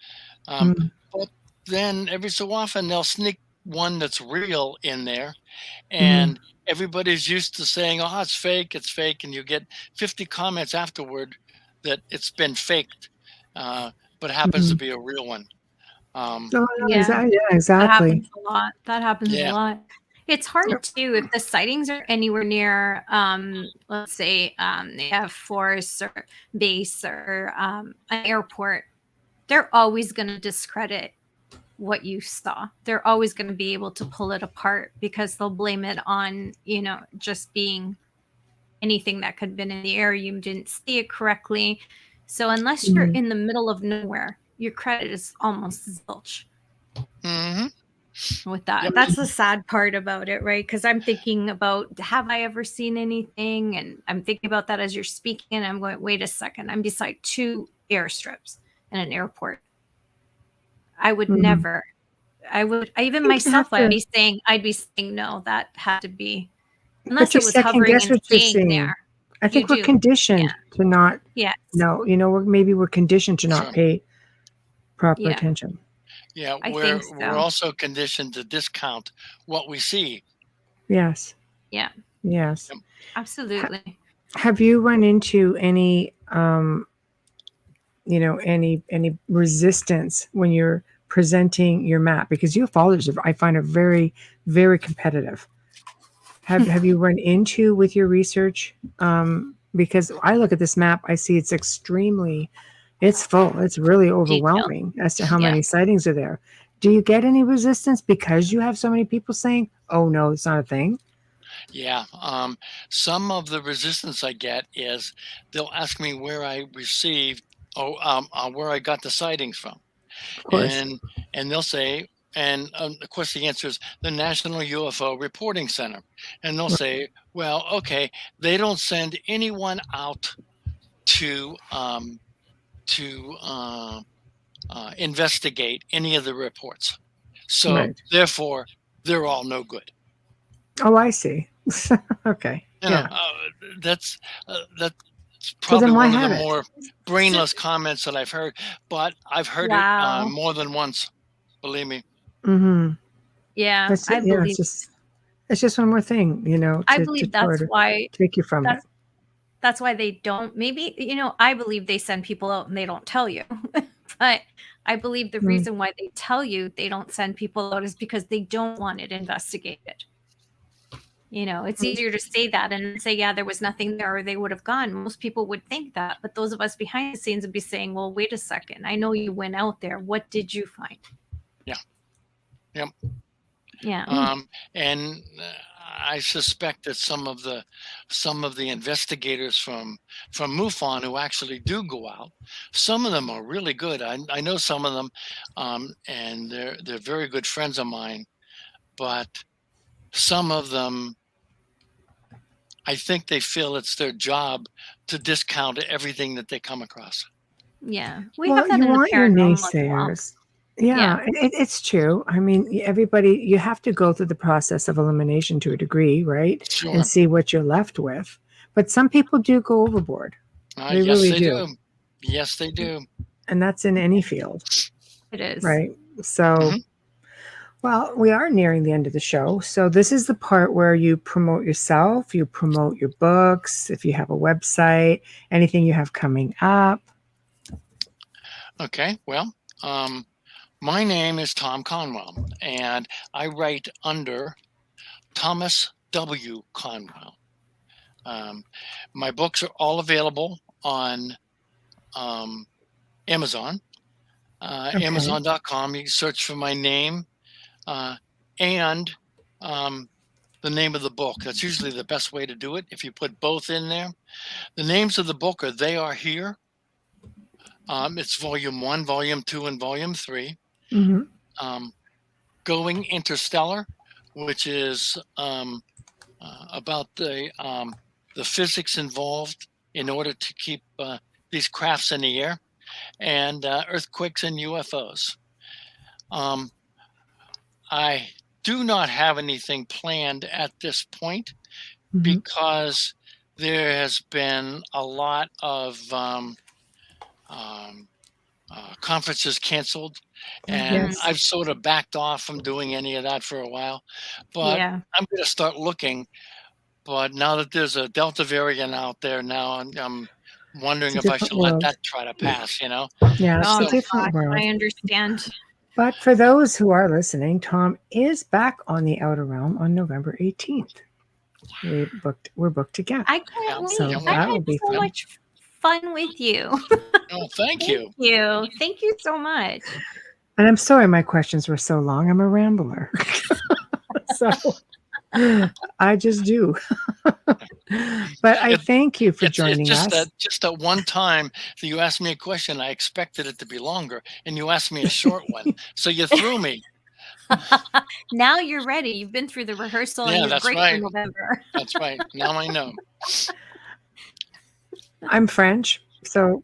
But then every so often they'll sneak one that's real in there, Mm-hmm. and everybody's used to saying, "Oh, it's fake, and you get 50 comments afterward that it's been faked, but it happens to Mm-hmm. be a real one. Oh, no, Yeah. yeah, That exactly. happens a lot. That happens a Yeah. lot. It's hard Yep. too if the sightings are anywhere near, let's say, they have forest or base or an airport. They're always going to discredit what you saw. They're always going to be able to pull it apart because they'll blame it on, just being anything that could have been in the air. You didn't see it correctly. So unless you're Mhm. in the middle of nowhere, your credit is almost zilch Hmm. with that. Yep. That's the sad part about it, right? Because I'm thinking about, have I ever seen anything? And I'm thinking about that as you're speaking, and I'm going, wait a second, I'm beside two airstrips in an airport. I would Mhm. never, even you myself, have to- I'd be saying, no, that had to be, But unless you it was second hovering guess and what you're staying seeing. there. I think You we're do. conditioned to not Yes. know. We're conditioned to not Sure. pay proper Yeah. attention. Yeah, I we're think we're so. also conditioned to discount what we see. Yes. Yeah. Yes. Yep. Absolutely. Have you run into any any resistance when you're presenting your map? Because ufologists, I find, are very, very competitive. Have you run into with your research? Because I look at this map, I see it's full. It's really overwhelming as to how Yeah. many sightings are there. Do you get any resistance because you have so many people saying, "Oh no, it's not a thing"? Yeah. Some of the resistance I get is they'll ask me where I received where I got the sightings from. Of course. And they'll say, and of course the answer is the National UFO Reporting Center. And they'll Right. say, well, okay, they don't send anyone out to investigate any of the reports. So Right. therefore, they're all no good. Oh, I see. Okay. You Yeah. know, that's So probably then why one of the have it? more brainless comments that I've heard, but I've heard Wow. it more than once. Believe me. Mm-hmm. Yeah. I Yeah, believe it's just one more thing, I to believe try that's to why take you from it. that's why they don't, maybe, I believe they send people out and they don't tell you. But I believe the Mm. reason why they tell you they don't send people out is because they don't want it investigated. It's easier to say that and say, yeah, there was nothing there, or they would have gone. Most people would think that, but those of us behind the scenes would be saying, well, wait a second, I know you went out there. What did you find? Yeah. Yep. Yeah. And I suspect that some of the investigators from MUFON who actually do go out, some of them are really good. I know some of them, and they're very good friends of mine. But some of them, I think they feel it's their job to discount everything that they come across. Yeah. We Well, have that you in the want your paranormal as well. naysayers. Yeah, Yeah. it's true. I mean, everybody, you have to go through the process of elimination to a degree, right? Sure. And see what you're left with. But some people do go overboard. They Yes, really they do. do. Yes, they do. And that's in any field, It is. right? So, Mhm. well, we are nearing the end of the show. So this is the part where you promote yourself, you promote your books, if you have a website, anything you have coming up. Okay. Well, my name is Tom Conwell, and I write under Thomas W. Conwell. My books are all available on Amazon, Okay. Amazon.com. You can search for my name and the name of the book. That's usually the best way to do it. If you put both in there, the names of the book are They Are Here. It's volume 1, volume 2, and volume 3. Mm-hmm. Going Interstellar, which is about the physics involved in order to keep these crafts in the air, and Earthquakes and UFOs. I do not have anything planned at this point Mm-hmm. because there has been a lot of conferences canceled, and Yes. I've sort of backed off from doing any of that for a while. But Yeah. I'm going to start looking. But now that there's a Delta variant out there now, I'm wondering It's a if I different should let world. that try to pass, Yeah, Oh it's a my different gosh, world. I understand. But for those who are listening, Tom is back on the Outer Realm on November 18th. We're booked again. I can't wait. So I that will had be so fun. much fun with you. Oh, thank you. Thank you so much. And I'm sorry my questions were so long. I'm a rambler. So I just do. But I thank you for joining just us. just at one time that you asked me a question, I expected it to be longer, and you asked me a short one. So you threw me. Now you're ready. You've been through the rehearsal and Yeah, you're that's great right. for November. That's right. Now I know. I'm French, so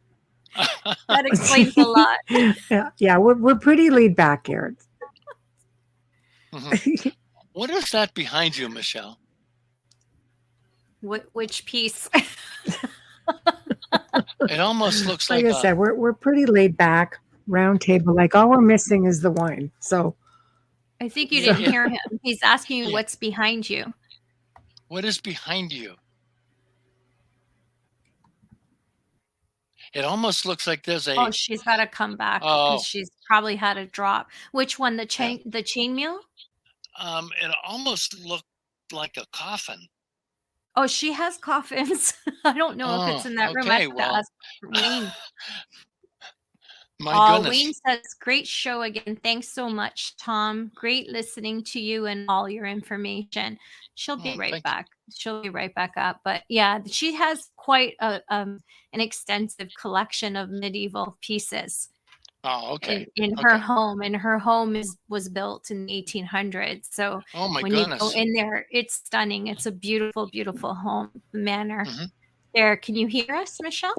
That explains a lot. yeah, we're pretty laid back here. Mhm. What is that behind you, Michelle? Which piece? It almost looks Like like I said, we're pretty laid back, round table. Like all we're missing is the wine. So I think you Yeah, didn't yeah. hear him. He's asking you Yeah. what's behind you. What is behind you? It almost looks like there's Oh, a she's got to come back oh because she's probably had a drop. Which one? The chain meal? it almost looked like a coffin. Oh, she has coffins. I don't know if it's in that room. I Okay, have to well, ask Wayne. my Oh, goodness. Wayne says, great show again. Thanks so much, Tom. Great listening to you and all your information. She'll be right Thank you. back. She'll be right back up. But yeah, she has quite an extensive collection of medieval pieces Oh, okay. in her Okay. home. And her home was built in the 1800s. So Oh my when you go goodness. in there, it's stunning. It's a beautiful, beautiful home, manor. Mhm. There, can you hear us, Michelle?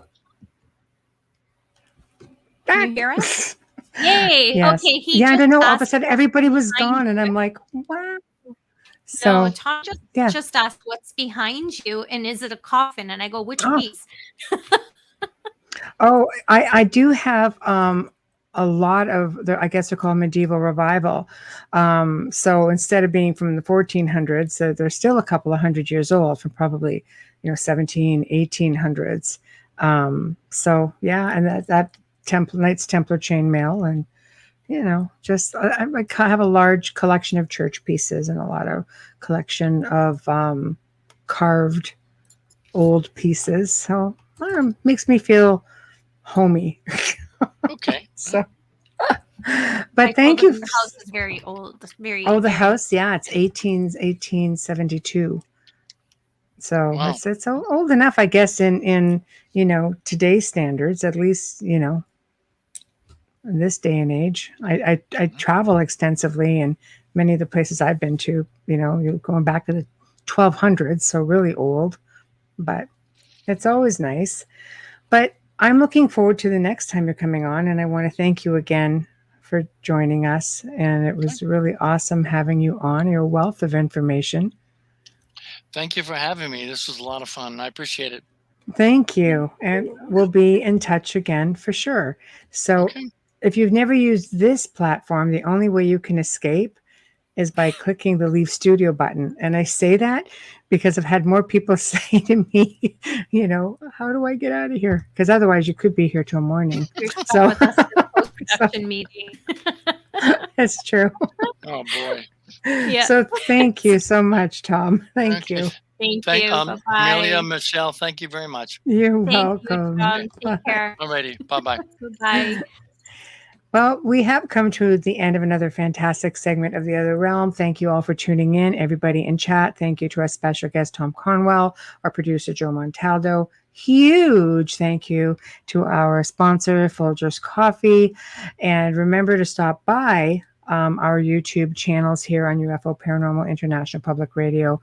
Can you hear us? Yay! yes. Okay, he I just don't know. All of a asked sudden, everybody was behind gone, and you. I'm like, wow. No, So Tom yeah. just asked what's behind you, and is it a coffin? And I go, which Oh. piece? Oh, I do have a lot of I guess they're called medieval revival. So instead of being from the 1400s, they're still a couple of hundred years old, from probably 1800s. So yeah, and that Knights Templar chainmail, and just I have a large collection of church pieces and a lot of collection of carved old pieces. So makes me feel homey. Okay. So, I but thank told you. him the house is very old. Very. Oh, the very- house, yeah, it's 1872. So Wow. it's old enough, I guess, in today's standards, at least in this day and age. I travel extensively, and many of the places I've been to, you're going back to the 1200s, so really old. But it's always nice. But I'm looking forward to the next time you're coming on, and I want to thank you again for joining us. And it was really awesome having you on. Your wealth of information. Thank you for having me. This was a lot of fun. I appreciate it. Thank you. And we'll be in touch again for sure. So Okay. if you've never used this platform, the only way you can escape is by clicking the Leave Studio button. And I say that because I've had more people say to me, how do I get out of here? Because otherwise you could be here till morning. You're stuck So with us in the post-production meeting. that's true. Oh boy. Yeah. So thank you so much, Tom. Thank Okay. you. Thank you. Bye-bye. Amelia, Michelle, thank you very much. You're Thank you, welcome. Tom. Take care. Alrighty. Bye-bye. Bye. Well, we have come to the end of another fantastic segment of The Other Realm. Thank you all for tuning in. Everybody in chat, thank you to our special guest, Tom Conwell, our producer, Joe Montaldo. Huge thank you to our sponsor, Folgers Coffee. And remember to stop by our YouTube channels here on UFO Paranormal International Public Radio.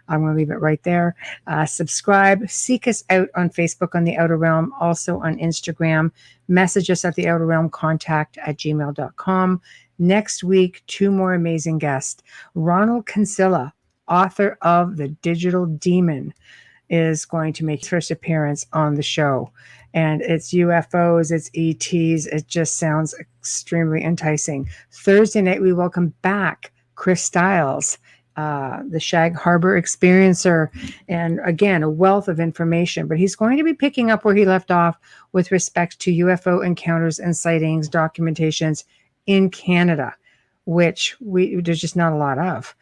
I'm going to leave it right there. Subscribe. Seek us out on Facebook on The Outer Realm, also on Instagram. Message us at theouterrealmcontact@gmail.com. Next week, 2 more amazing guests. Ronald Kinsella, author of The Digital Demon. is going to make his first appearance on the show. And it's UFOs, it's ETs. It just sounds extremely enticing. Thursday night, we welcome back Chris Stiles, the Shag Harbor experiencer, and again, a wealth of information. But he's going to be picking up where he left off with respect to UFO encounters and sightings documentations in Canada, which there's just not a lot of.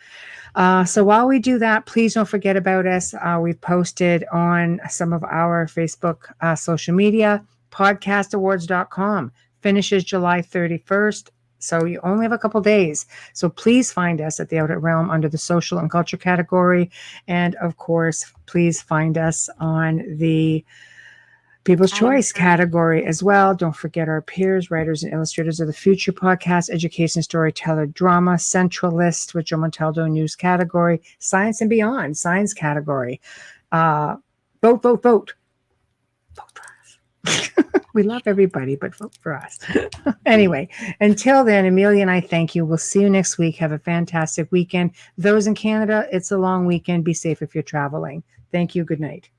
So while we do that, please don't forget about us. We've posted on some of our Facebook social media. Podcastawards.com finishes July 31st. So you only have a couple days. So please find us at the Out at Realm under the social and culture category. And of course, please find us on the People's Choice category as well. Don't forget our peers, writers, and illustrators of the future podcast, education, storyteller, drama, centralist with Joe Montaldo news category, science and beyond, science category. Vote, vote, vote. Vote for us. We love everybody, but vote for us. Anyway, until then, Amelia and I thank you. We'll see you next week. Have a fantastic weekend. Those in Canada, it's a long weekend. Be safe if you're traveling. Thank you. Good night.